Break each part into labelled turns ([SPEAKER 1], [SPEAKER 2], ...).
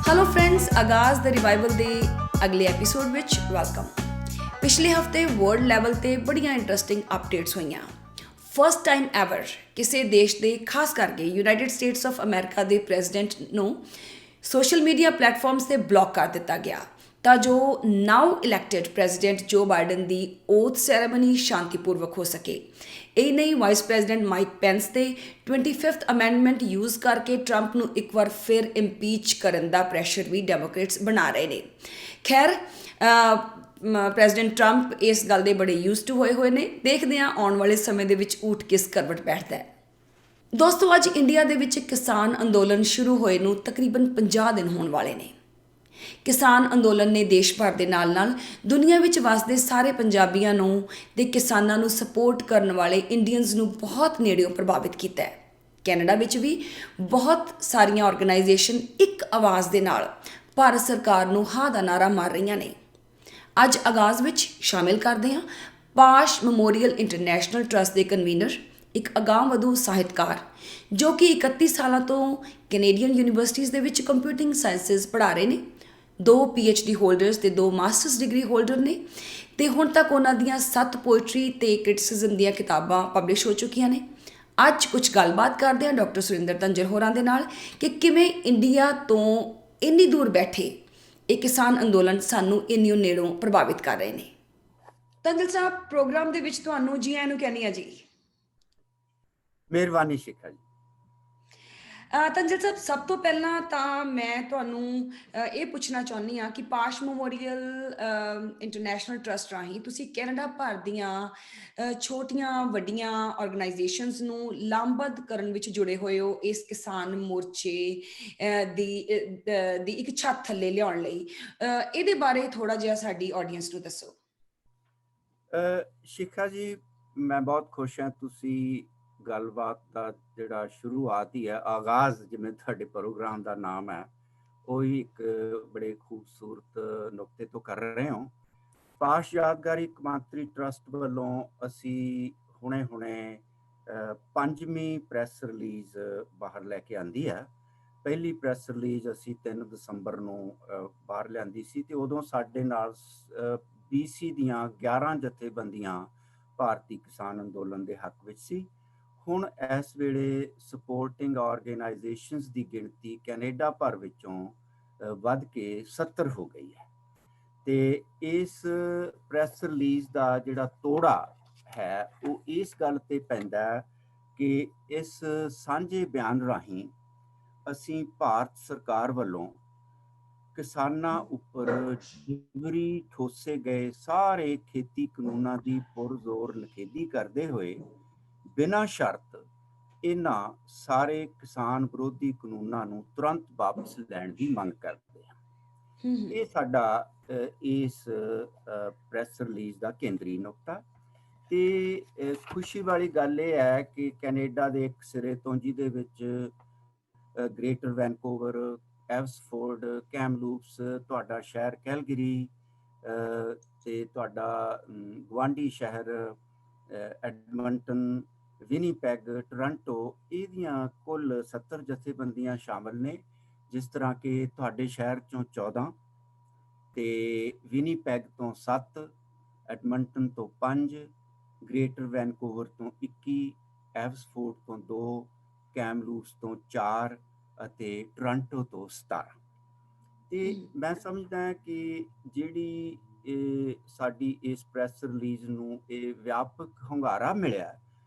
[SPEAKER 1] Hello friends, ਆਗਾਜ਼ ਦਾ revival ਦੇ ਅਗਲੇ ਐਪੀਸੋਡ ਵਿੱਚ ਵੈਲਕਮ। ਪਿਛਲੇ ਹਫਤੇ ਵਰਲਡ ਲੈਵਲ ਤੇ ਬੜੀਆਂ ਇੰਟਰਸਟਿੰਗ ਅਪਡੇਟਸ ਹੋਈਆਂ। ਫਸਟ ਟਾਈਮ ਐਵਰ ਕਿਸੇ ਦੇਸ਼ ਦੇ, ਖਾਸ ਕਰਕੇ ਯੂਨਾਈਟਿਡ ਸਟੇਟਸ ਆਫ ਅਮਰੀਕਾ ਦੇ ਪ੍ਰੈਜ਼ੀਡੈਂਟ ਨੂੰ ਸੋਸ਼ਲ ਮੀਡੀਆ ਪਲੇਟਫਾਰਮਸ ਤੇ ਬਲੌਕ ਕਰ ਦਿੱਤਾ ਗਿਆ ਤਾਂ ਜੋ ਨਾਓ ਇਲੈਕਟਿਡ ਪ੍ਰੈਜ਼ੀਡੈਂਟ ਜੋ ਬਾਈਡਨ ਦੀ ਓਥ ਸੈਰੇਮਨੀ ਸ਼ਾਂਤੀਪੂਰਵਕ ਹੋ ਸਕੇ। ਇਹ ਨਹੀਂ, ਵਾਈਸ ਪ੍ਰੈਜ਼ੀਡੈਂਟ ਮਾਈਕ ਪੈਂਸ ਤੇ 25th ਅਮੈਂਡਮੈਂਟ ਯੂਜ਼ ਕਰਕੇ ਟਰੰਪ ਨੂੰ ਇੱਕ ਵਾਰ ਫਿਰ ਇੰਪੀਚ ਕਰਨ ਦਾ ਪ੍ਰੈਸ਼ਰ ਵੀ ਡੈਮੋਕ੍ਰੇਟਸ ਬਣਾ ਰਹੇ ਨੇ। ਖੈਰ, ਪ੍ਰੈਜ਼ੀਡੈਂਟ ਟਰੰਪ ਇਸ ਗੱਲ ਦੇ ਬੜੇ ਯੂਜ਼ ਟੂ ਹੋਏ ਨੇ। ਦੇਖਦੇ ਹਾਂ ਆਉਣ ਵਾਲੇ ਸਮੇਂ ਦੇ ਵਿੱਚ ਊਠ ਕਿਸ ਕਰਵਟ ਬੈਠਦਾ ਹੈ। ਦੋਸਤੋ, ਅੱਜ ਇੰਡੀਆ ਦੇ ਵਿੱਚ ਕਿਸਾਨ ਅੰਦੋਲਨ ਸ਼ੁਰੂ ਹੋਏ ਨੂੰ ਤਕਰੀਬਨ 50 ਦਿਨ ਹੋਣ ਵਾਲੇ ਨੇ। ਕਿਸਾਨ ਅੰਦੋਲਨ ਨੇ ਦੇਸ਼ ਭਰ ਦੇ ਨਾਲ-ਨਾਲ ਦੁਨੀਆ ਵਿੱਚ ਵਸਦੇ ਸਾਰੇ ਪੰਜਾਬੀਆਂ ਨੂੰ ਤੇ ਕਿਸਾਨਾਂ ਨੂੰ ਸਪੋਰਟ ਕਰਨ ਵਾਲੇ ਇੰਡੀਅਨਸ ਨੂੰ ਬਹੁਤ ਨੇੜਿਓਂ ਪ੍ਰਭਾਵਿਤ ਕੀਤਾ ਹੈ। ਕੈਨੇਡਾ ਵਿੱਚ ਵੀ ਬਹੁਤ ਸਾਰੀਆਂ ਆਰਗੇਨਾਈਜੇਸ਼ਨ ਇੱਕ ਆਵਾਜ਼ ਦੇ ਨਾਲ ਭਾਰਤ ਸਰਕਾਰ ਨੂੰ ਹਾਂ ਦਾ ਨਾਅਰਾ ਮਾਰ ਰਹੀਆਂ ਨੇ। ਅੱਜ ਆਗਾਜ਼ ਵਿੱਚ ਸ਼ਾਮਿਲ ਕਰਦੇ ਹਾਂ ਪਾਸ਼ ਮੈਮੋਰੀਅਲ ਇੰਟਰਨੈਸ਼ਨਲ ਟਰੱਸਟ ਦੇ ਕਨਵੀਨਰ, ਇੱਕ ਅਗਾਂਹਵਧੂ ਸਾਹਿਤਕਾਰ ਜੋ ਕਿ 31 ਸਾਲਾਂ ਤੋਂ ਕੈਨੇਡੀਅਨ ਯੂਨੀਵਰਸਿਟੀਜ਼ ਦੇ ਵਿੱਚ ਕੰਪਿਊਟਿੰਗ ਸਾਇੰਸਿਸ ਪੜ੍ਹਾ ਰਹੇ ਨੇ। 2 PhD ਹੋਲਡਰਸ ਤੇ 2 ਮਾਸਟਰਸ ਡਿਗਰੀ ਹੋਲਡਰ ਨੇ ਤੇ ਹੁਣ ਤੱਕ ਉਹਨਾਂ ਦੀਆਂ 7 ਪੋਇਟਰੀ ਤੇ ਕ੍ਰਿਟਿਸਿਜ਼ਮ ਦੀਆਂ ਕਿਤਾਬਾਂ ਪਬਲਿਸ਼ ਹੋ ਚੁੱਕੀਆਂ ਨੇ। ਅੱਜ ਕੁਝ ਗੱਲਬਾਤ ਕਰਦੇ ਹਾਂ ਡਾਕਟਰ ਸੁਰਿੰਦਰ ਤੰਜਰ ਹੋਰਾਂ ਦੇ ਨਾਲ ਕਿ ਕਿਵੇਂ ਇੰਡੀਆ ਤੋਂ ਇੰਨੀ ਦੂਰ ਬੈਠੇ ਇਹ ਕਿਸਾਨ ਅੰਦੋਲਨ ਸਾਨੂੰ ਇੰਨੀ ਨੇੜੋਂ ਪ੍ਰਭਾਵਿਤ ਕਰ ਰਹੇ ਨੇ। ਤੰਜਲ ਸਾਹਿਬ, ਪ੍ਰੋਗਰਾਮ ਦੇ ਵਿੱਚ ਤੁਹਾਨੂੰ ਜੀ ਆਇਆਂ ਨੂੰ ਕਹਿੰਦੀ ਆ ਜੀ।
[SPEAKER 2] ਮਿਹਰਬਾਨੀ ਸ਼ਿਖਾ ਜੀ।
[SPEAKER 1] ਤੰਜਲ ਸਾਹਿਬ, ਸਭ ਤੋਂ ਪਹਿਲਾਂ ਤਾਂ ਮੈਂ ਤੁਹਾਨੂੰ ਇਹ ਪੁੱਛਣਾ ਚਾਹੁੰਦੀ ਹਾਂ ਕਿ ਪਾਸ਼ ਮੈਮੋਰੀਅਲ ਇੰਟਰਨੈਸ਼ਨਲ ਟਰੱਸਟ ਰਾਹੀਂ ਤੁਸੀਂ ਕੈਨੇਡਾ ਭਰ ਦੀਆਂ ਛੋਟੀਆਂ ਵੱਡੀਆਂ ਆਰਗੇਨਾਈਜੇਸ਼ਨਸ ਨੂੰ ਲਾਮਬੱਧ ਕਰਨ ਵਿੱਚ ਜੁੜੇ ਹੋਏ ਹੋ ਇਸ ਕਿਸਾਨ ਮੋਰਚੇ ਦੀ ਇੱਕ ਛੱਤ ਥੱਲੇ ਲਿਆਉਣ ਲਈ। ਇਹਦੇ ਬਾਰੇ ਥੋੜਾ ਜਿਹਾ ਸਾਡੀ ਆਡੀਅנס ਨੂੰ ਦੱਸੋ।
[SPEAKER 2] ਸ਼ਿਖਾ ਜੀ, ਮੈਂ ਬਹੁਤ ਖੁਸ਼ ਹਾਂ ਤੁਸੀਂ ਗੱਲਬਾਤ ਦਾ ਜਿਹੜਾ ਸ਼ੁਰੂਆਤ ਹੀ ਹੈ, ਆਗਾਜ਼ ਜਿਵੇਂ ਤੁਹਾਡੇ ਪ੍ਰੋਗਰਾਮ ਦਾ ਨਾਮ ਹੈ, ਉਹ ਹੀ ਇੱਕ ਬੜੇ ਖੂਬਸੂਰਤ ਨੁਕਤੇ ਤੋਂ ਕਰ ਰਹੇ ਹੋ। ਪਾਸ਼ ਯਾਦਗਾਰੀ ਕੌਮਾਂਤਰੀ ਟਰੱਸਟ ਵੱਲੋਂ ਅਸੀਂ ਹੁਣੇ 5ਵੀਂ ਪ੍ਰੈਸ ਰਿਲੀਜ਼ ਬਾਹਰ ਲੈ ਕੇ ਆਂਦੀ ਹੈ। ਪਹਿਲੀ ਪ੍ਰੈਸ ਰਿਲੀਜ਼ ਅਸੀਂ 3 ਦਸੰਬਰ ਨੂੰ ਬਾਹਰ ਲਿਆਂਦੀ ਸੀ ਤੇ ਉਦੋਂ ਸਾਡੇ ਨਾਲ BC ਦੀਆਂ 11 ਜਥੇਬੰਦੀਆਂ ਭਾਰਤੀ ਕਿਸਾਨ ਅੰਦੋਲਨ ਦੇ ਹੱਕ ਵਿੱਚ ਸੀ। ਹੁਣ ਇਸ ਵੇਲੇ ਸਪੋਰਟਿੰਗ ਆਰਗੇਨਾਈਜੇਸ਼ਨਸ ਦੀ ਗਿਣਤੀ ਕੈਨੇਡਾ ਭਰ ਵਿੱਚੋਂ ਵੱਧ ਕੇ 70 ਹੋ ਗਈ ਹੈ ਤੇ ਇਸ ਪ੍ਰੈਸ ਰਿਲੀਜ਼ ਦਾ ਜਿਹੜਾ ਤੋੜਾ ਹੈ ਉਹ ਇਸ ਗੱਲ ਤੇ ਪੈਂਦਾ ਕਿ ਇਸ ਸਾਂਝੇ ਬਿਆਨ ਰਾਹੀਂ ਅਸੀਂ ਭਾਰਤ ਸਰਕਾਰ ਵੱਲੋਂ ਕਿਸਾਨਾਂ ਉੱਪਰ ਜਬਰੀ ਠੋਸੇ ਗਏ ਸਾਰੇ ਖੇਤੀ ਕਾਨੂੰਨਾਂ ਦੀ ਪੁਰਜ਼ੋਰ ਨਿਖੇਧੀ ਕਰਦੇ ਹੋਏ ਬਿਨਾਂ ਸ਼ਰਤ ਇਹਨਾਂ ਸਾਰੇ ਕਿਸਾਨ ਵਿਰੋਧੀ ਕਾਨੂੰਨਾਂ ਨੂੰ ਤੁਰੰਤ ਵਾਪਸ ਲੈਣ ਦੀ ਮੰਗ ਕਰਦੇ ਹਾਂ। ਇਹ ਸਾਡਾ ਇਸ ਪ੍ਰੈਸ ਰਿਲੀਜ਼ ਦਾ ਕੇਂਦਰੀ ਨੁਕਤਾ। ਤੇ ਖੁਸ਼ੀ ਵਾਲੀ ਗੱਲ ਇਹ ਹੈ ਕਿ ਕੈਨੇਡਾ ਦੇ ਇੱਕ ਸਿਰੇ ਤੋਂ, ਜਿਹਦੇ ਵਿੱਚ ਗ੍ਰੇਟਰ ਵੈਨਕੂਵਰ, ਐਵਸਫੋਰਡ, ਕੈਮਲੂਪਸ, ਤੁਹਾਡਾ ਸ਼ਹਿਰ ਕੈਲਗਰੀ ਤੇ ਤੁਹਾਡਾ ਗੁਆਂਢੀ ਸ਼ਹਿਰ ਐਡਮੰਟਨ, ਵਿਨੀਪੈਗ, ਟੋਰਾਂਟੋ, ਇਹਦੀਆਂ ਕੁੱਲ 70 ਜਥੇਬੰਦੀਆਂ ਸ਼ਾਮਲ ਨੇ। ਜਿਸ ਤਰ੍ਹਾਂ ਕਿ ਤੁਹਾਡੇ ਸ਼ਹਿਰ ਚੋਂ 14 ਤੇ ਵਿਨੀਪੈਗ ਤੋਂ 7, ਐਡਮੰਟਨ ਤੋਂ 5, ਗ੍ਰੇਟਰ ਵੈਨਕੂਵਰ ਤੋਂ 21, ਐਵਸਫੋਰਡ ਤੋਂ 2, ਕੈਮਲੂਪਸ ਤੋਂ 4 ਅਤੇ ਟੋਰਾਂਟੋ ਤੋਂ 17। ਤੇ ਮੈਂ ਸਮਝਦਾ ਹਾਂ ਕਿ ਜਿਹੜੀ ਸਾਡੀ ਇਸ ਪ੍ਰੈਸ ਰਿਲੀਜ਼ ਨੂੰ ਇਹ ਵਿਆਪਕ ਹੁੰਗਾਰਾ ਮਿਲਿਆ,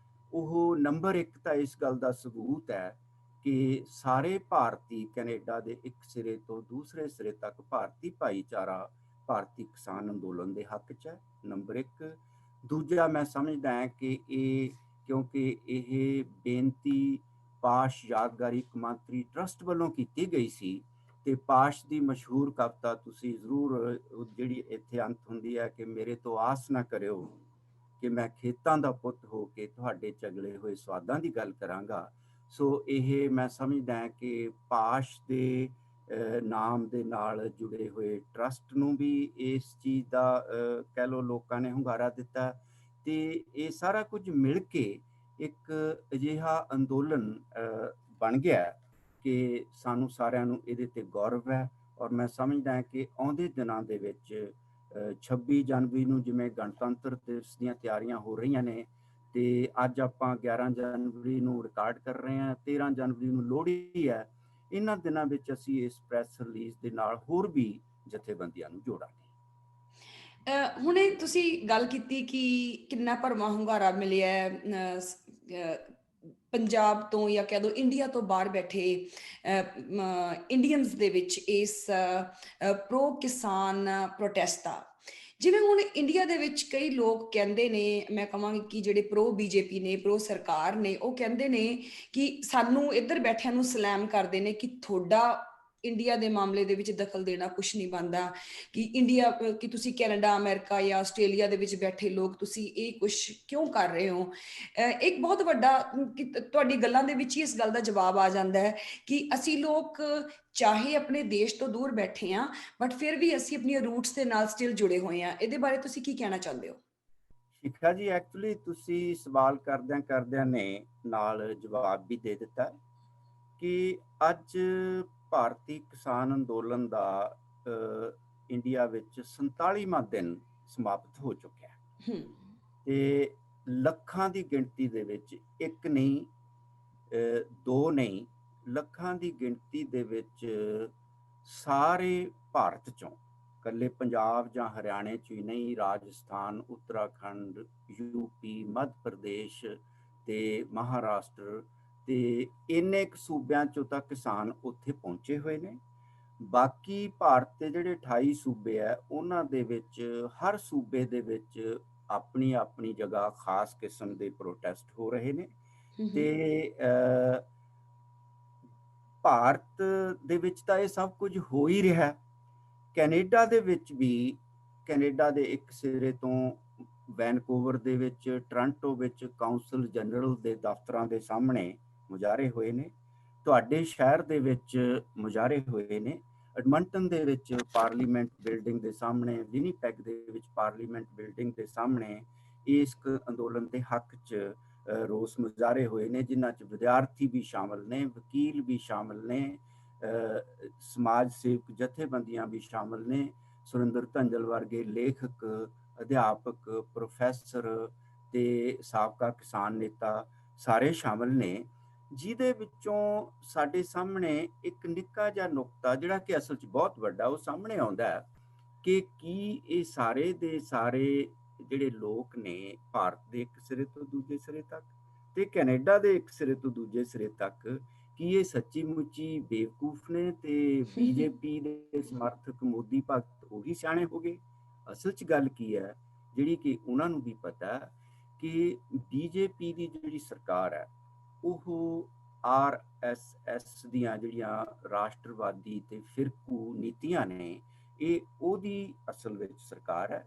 [SPEAKER 2] ਉਹ ਨੰਬਰ 1 ਤਾਂ ਇਸ ਗੱਲ ਦਾ ਸਬੂਤ ਹੈ ਕਿ ਸਾਰੇ ਭਾਰਤੀ ਕੈਨੇਡਾ ਦੇ ਇੱਕ ਸਿਰੇ ਤੋਂ ਦੂਸਰੇ ਸਿਰੇ ਤੱਕ ਭਾਰਤੀ ਭਾਈਚਾਰਾ ਭਾਰਤੀ ਕਿਸਾਨ ਅੰਦੋਲਨ ਦੇ ਹੱਕ 'ਚ ਹੈ, ਨੰਬਰ 1। ਦੂਜਾ, ਮੈਂ ਸਮਝਦਾ ਹਾਂ ਕਿ ਕਿਉਂਕਿ ਇਹ ਬੇਨਤੀ ਪਾਸ਼ ਯਾਦਗਾਰੀ ਕੌਮਾਂਤਰੀ ਟਰੱਸਟ ਵੱਲੋਂ ਕੀਤੀ ਗਈ ਸੀ ਤੇ ਪਾਸ਼ ਦੀ ਮਸ਼ਹੂਰ ਕਵਿਤਾ ਤੁਸੀਂ ਜ਼ਰੂਰ, ਜਿਹੜੀ ਇੱਥੇ ਅੰਤ ਹੁੰਦੀ ਹੈ ਕਿ ਮੇਰੇ ਤੋਂ ਆਸ ਨਾ ਕਰਿਓ ਕਿ ਮੈਂ ਖੇਤਾਂ ਦਾ ਪੁੱਤ ਹੋ ਕੇ ਤੁਹਾਡੇ ਚਗਲੇ ਹੋਏ ਸਵਾਦਾਂ ਦੀ ਗੱਲ ਕਰਾਂਗਾ। ਸੋ ਇਹ ਮੈਂ ਸਮਝਦਾ ਹਾਂ ਕਿ ਪਾਸ਼ ਦੇ ਨਾਮ ਦੇ ਨਾਲ ਜੁੜੇ ਹੋਏ ਟਰੱਸਟ ਨੂੰ ਵੀ ਇਸ ਚੀਜ਼ ਦਾ ਕਹਿ ਲਓ ਲੋਕਾਂ ਨੇ ਹੁੰਗਾਰਾ ਦਿੱਤਾ ਤੇ ਇਹ ਸਾਰਾ ਕੁਝ ਮਿਲ ਕੇ ਇੱਕ ਅਜਿਹਾ ਅੰਦੋਲਨ ਬਣ ਗਿਆ ਕਿ ਸਾਨੂੰ ਸਾਰਿਆਂ ਨੂੰ ਇਹਦੇ ਤੇ ਗੌਰਵ ਹੈ ਔਰ ਮੈਂ ਸਮਝਦਾ ਹਾਂ ਕਿ ਆਉਂਦੇ ਦਿਨਾਂ ਦੇ ਵਿੱਚ 26 ਜਨਵਰੀ ਨੂੰ ਜਿਵੇਂ ਗਣਤੰਤਰ ਦਿਵਸ ਦੀਆਂ ਤਿਆਰੀਆਂ ਹੋ ਰਹੀਆਂ ਨੇ, ਤੇ ਅੱਜ ਆਪਾਂ 11 ਜਨਵਰੀ ਨੂੰ ਰਿਕਾਰਡ ਕਰ ਰਹੇ ਹਾਂ, 13 ਜਨਵਰੀ ਨੂੰ ਲੋਹੜੀ ਹੈ। ਇਹਨਾਂ ਦਿਨਾਂ ਵਿੱਚ ਅਸੀਂ ਇਸ ਪ੍ਰੈਸ ਰਿਲੀਜ਼ ਦੇ ਨਾਲ ਹੋਰ ਵੀ ਜਥੇਬੰਦੀਆਂ ਨੂੰ ਜੋੜਾਂਗੇ।
[SPEAKER 1] ਹੁਣੇ ਤੁਸੀਂ ਗੱਲ ਕੀਤੀ ਕਿ ਕਿੰਨਾ ਭਰਵਾਂ ਹੁੰਗਾਰਾ ਮਿਲਿਆ ਪੰਜਾਬ ਤੋਂ ਜਾਂ ਕਹਿ ਦਿਓ ਇੰਡੀਆ ਤੋਂ ਬਾਹਰ ਬੈਠੇ ਇੰਡੀਅਨਸ ਦੇ ਵਿੱਚ ਇਸ ਪ੍ਰੋ ਕਿਸਾਨ ਪ੍ਰੋਟੈਸਟ ਦਾ। ਜਿਵੇਂ ਹੁਣ ਇੰਡੀਆ ਦੇ ਵਿੱਚ ਕਈ ਲੋਕ ਕਹਿੰਦੇ ਨੇ, ਮੈਂ ਕਹਾਂਗੀ ਕਿ ਜਿਹੜੇ ਪ੍ਰੋ ਬੀਜੇਪੀ ਨੇ, ਪ੍ਰੋ ਸਰਕਾਰ ਨੇ, ਉਹ ਕਹਿੰਦੇ ਨੇ ਕਿ ਸਾਨੂੰ ਇੱਧਰ ਬੈਠਿਆਂ ਨੂੰ ਸਲੈਮ ਕਰਦੇ ਨੇ ਕਿ ਤੁਹਾਡਾ ਇੰਡੀਆ ਦੇ ਮਾਮਲੇ ਦੇ ਵਿੱਚ ਦਖਲ ਦੇਣਾ ਕੁਛ ਨਹੀਂ ਬਣਦਾ, ਕਿ ਇੰਡੀਆ ਕਿ ਤੁਸੀਂ ਕੈਨੇਡਾ, ਅਮਰੀਕਾ ਜਾਂ ਆਸਟ੍ਰੇਲੀਆ ਦੇ ਵਿੱਚ ਬੈਠੇ ਲੋਕ ਤੁਸੀਂ ਇਹ ਕੁਛ ਕਿਉਂ ਕਰ ਰਹੇ ਹੋ। ਇੱਕ ਬਹੁਤ ਵੱਡਾ ਤੁਹਾਡੀ ਗੱਲਾਂ ਦੇ ਵਿੱਚ ਹੀ ਇਸ ਗੱਲ ਦਾ ਜਵਾਬ ਆ ਜਾਂਦਾ ਹੈ ਕਿ ਅਸੀਂ ਲੋਕ ਚਾਹੇ ਆਪਣੇ ਦੇਸ਼ ਤੋਂ ਦੂਰ ਬੈਠੇ ਹਾਂ, ਬਟ ਫਿਰ ਵੀ ਅਸੀਂ ਆਪਣੀਆਂ ਰੂਟਸ ਦੇ ਨਾਲ ਸਟਿਲ ਜੁੜੇ ਹੋਏ ਹਾਂ। ਇਹਦੇ ਬਾਰੇ ਤੁਸੀਂ ਕੀ ਕਹਿਣਾ ਚਾਹੁੰਦੇ ਹੋ?
[SPEAKER 2] ਸ਼ਿਖਾ ਜੀ, ਐਕਚੁਅਲੀ ਤੁਸੀਂ ਸਵਾਲ ਕਰਦਿਆਂ ਨੇ ਨਾਲ ਜਵਾਬ ਵੀ ਦੇ ਦਿੱਤਾ ਕਿ ਅੱਜ ਭਾਰਤੀ ਕਿਸਾਨ ਅੰਦੋਲਨ ਦਾ ਇੰਡੀਆ ਵਿੱਚ 47ਵਾਂ ਦਿਨ ਸਮਾਪਤ ਹੋ ਚੁੱਕਿਆ ਹੈ। ਤੇ ਲੱਖਾਂ ਦੀ ਗਿਣਤੀ ਦੇ ਵਿੱਚ, ਇੱਕ ਨਹੀਂ, ਦੋ ਨਹੀਂ, ਲੱਖਾਂ ਦੀ ਗਿਣਤੀ ਦੇ ਵਿੱਚ ਸਾਰੇ ਭਾਰਤ ਚੋਂ, ਇਕੱਲੇ ਪੰਜਾਬ ਜਾਂ ਹਰਿਆਣੇ 'ਚ ਹੀ ਨਹੀਂ, ਰਾਜਸਥਾਨ, ਉੱਤਰਾਖੰਡ, ਯੂਪੀ, ਮੱਧ ਪ੍ਰਦੇਸ਼ ਤੇ ਮਹਾਰਾਸ਼ਟਰ ਤੇ ਇੰਨੇ ਕੁ ਸੂਬਿਆਂ 'ਚੋਂ ਤਾਂ ਕਿਸਾਨ ਉੱਥੇ ਪਹੁੰਚੇ ਹੋਏ ਨੇ। ਬਾਕੀ ਭਾਰਤ ਦੇ ਜਿਹੜੇ 28 ਸੂਬੇ ਆ, ਉਹਨਾਂ ਦੇ ਵਿੱਚ ਹਰ ਸੂਬੇ ਦੇ ਵਿੱਚ ਆਪਣੀ ਆਪਣੀ ਜਗ੍ਹਾ ਖਾਸ ਕਿਸਮ ਦੇ ਪ੍ਰੋਟੈਸਟ ਹੋ ਰਹੇ ਨੇ। ਤੇ ਭਾਰਤ ਦੇ ਵਿੱਚ ਤਾਂ ਇਹ ਸਭ ਕੁਝ ਹੋ ਹੀ ਰਿਹਾ। ਕੈਨੇਡਾ ਦੇ ਵਿੱਚ ਵੀ, ਕੈਨੇਡਾ ਦੇ ਇੱਕ ਸਿਰੇ ਤੋਂ ਵੈਨਕੂਵਰ ਦੇ ਵਿੱਚ, ਟੋਰਾਂਟੋ ਵਿੱਚ ਕਾਉਂਸਲ ਜਨਰਲ ਦੇ ਦਫ਼ਤਰਾਂ ਦੇ ਸਾਹਮਣੇ ਮੁਜ਼ਾਹਰੇ ਹੋਏ ਨੇ। ਤੁਹਾਡੇ ਸ਼ਹਿਰ ਦੇ ਵਿੱਚ ਮੁਜ਼ਾਹਰੇ ਹੋਏ ਨੇ। ਐਡਮੰਟਨ ਦੇ ਵਿੱਚ ਪਾਰਲੀਮੈਂਟ ਬਿਲਡਿੰਗ ਦੇ ਸਾਹਮਣੇ, ਵਿਨੀਪੈਗ ਦੇ ਵਿੱਚ ਪਾਰਲੀਮੈਂਟ ਬਿਲਡਿੰਗ ਦੇ ਸਾਹਮਣੇ ਇਸ ਅੰਦੋਲਨ ਦੇ ਹੱਕ 'ਚ ਰੋਸ ਮੁਜ਼ਾਹਰੇ ਹੋਏ ਨੇ, ਜਿਨ੍ਹਾਂ 'ਚ ਵਿਦਿਆਰਥੀ ਵੀ ਸ਼ਾਮਲ ਨੇ, ਵਕੀਲ ਵੀ ਸ਼ਾਮਲ ਨੇ, ਸਮਾਜ ਸੇਵਕ ਜਥੇਬੰਦੀਆਂ ਵੀ ਸ਼ਾਮਲ ਨੇ, ਸੁਰਿੰਦਰ ਧੰਜਲ ਵਰਗੇ ਲੇਖਕ, ਅਧਿਆਪਕ, ਪ੍ਰੋਫੈਸਰ ਤੇ ਸਾਬਕਾ ਕਿਸਾਨ ਨੇਤਾ ਸਾਰੇ ਸ਼ਾਮਲ ਨੇ। ਜਿਹਦੇ ਵਿੱਚੋਂ ਸਾਡੇ ਸਾਹਮਣੇ ਇੱਕ ਨਿੱਕਾ ਜਿਹਾ ਨੁਕਤਾ, ਜਿਹੜਾ ਕਿ ਅਸਲ 'ਚ ਬਹੁਤ ਵੱਡਾ, ਉਹ ਸਾਹਮਣੇ ਆਉਂਦਾ ਹੈ ਕਿ ਕੀ ਇਹ ਸਾਰੇ ਦੇ ਸਾਰੇ ਜਿਹੜੇ ਲੋਕ ਨੇ, ਭਾਰਤ ਦੇ ਇੱਕ ਸਿਰੇ ਤੋਂ ਦੂਜੇ ਸਿਰੇ ਤੱਕ ਤੇ ਕੈਨੇਡਾ ਦੇ ਇੱਕ ਸਿਰੇ ਤੋਂ ਦੂਜੇ ਸਿਰੇ ਤੱਕ, ਕੀ ਇਹ ਸੱਚੀ ਮੁੱਚੀ ਬੇਵਕੂਫ ਨੇ ਤੇ ਬੀਜੇਪੀ ਦੇ ਸਮਰਥਕ ਮੋਦੀ ਭਗਤ ਉਹੀ ਸਿਆਣੇ ਹੋ ਗਏ? ਅਸਲ 'ਚ ਗੱਲ ਕੀ ਹੈ, ਜਿਹੜੀ ਕਿ ਉਹਨਾਂ ਨੂੰ ਵੀ ਪਤਾ ਕਿ ਬੀਜੇਪੀ ਦੀ ਜਿਹੜੀ ਸਰਕਾਰ ਹੈ, ਉਹ RSS ਦੀਆਂ ਜਿਹੜੀਆਂ ਰਾਸ਼ਟਰਵਾਦੀ ਤੇ ਫਿਰਕੂ ਨੀਤੀਆਂ ਨੇ, ਇਹ ਉਹਦੀ ਅਸਲ ਵਿੱਚ ਸਰਕਾਰ ਹੈ।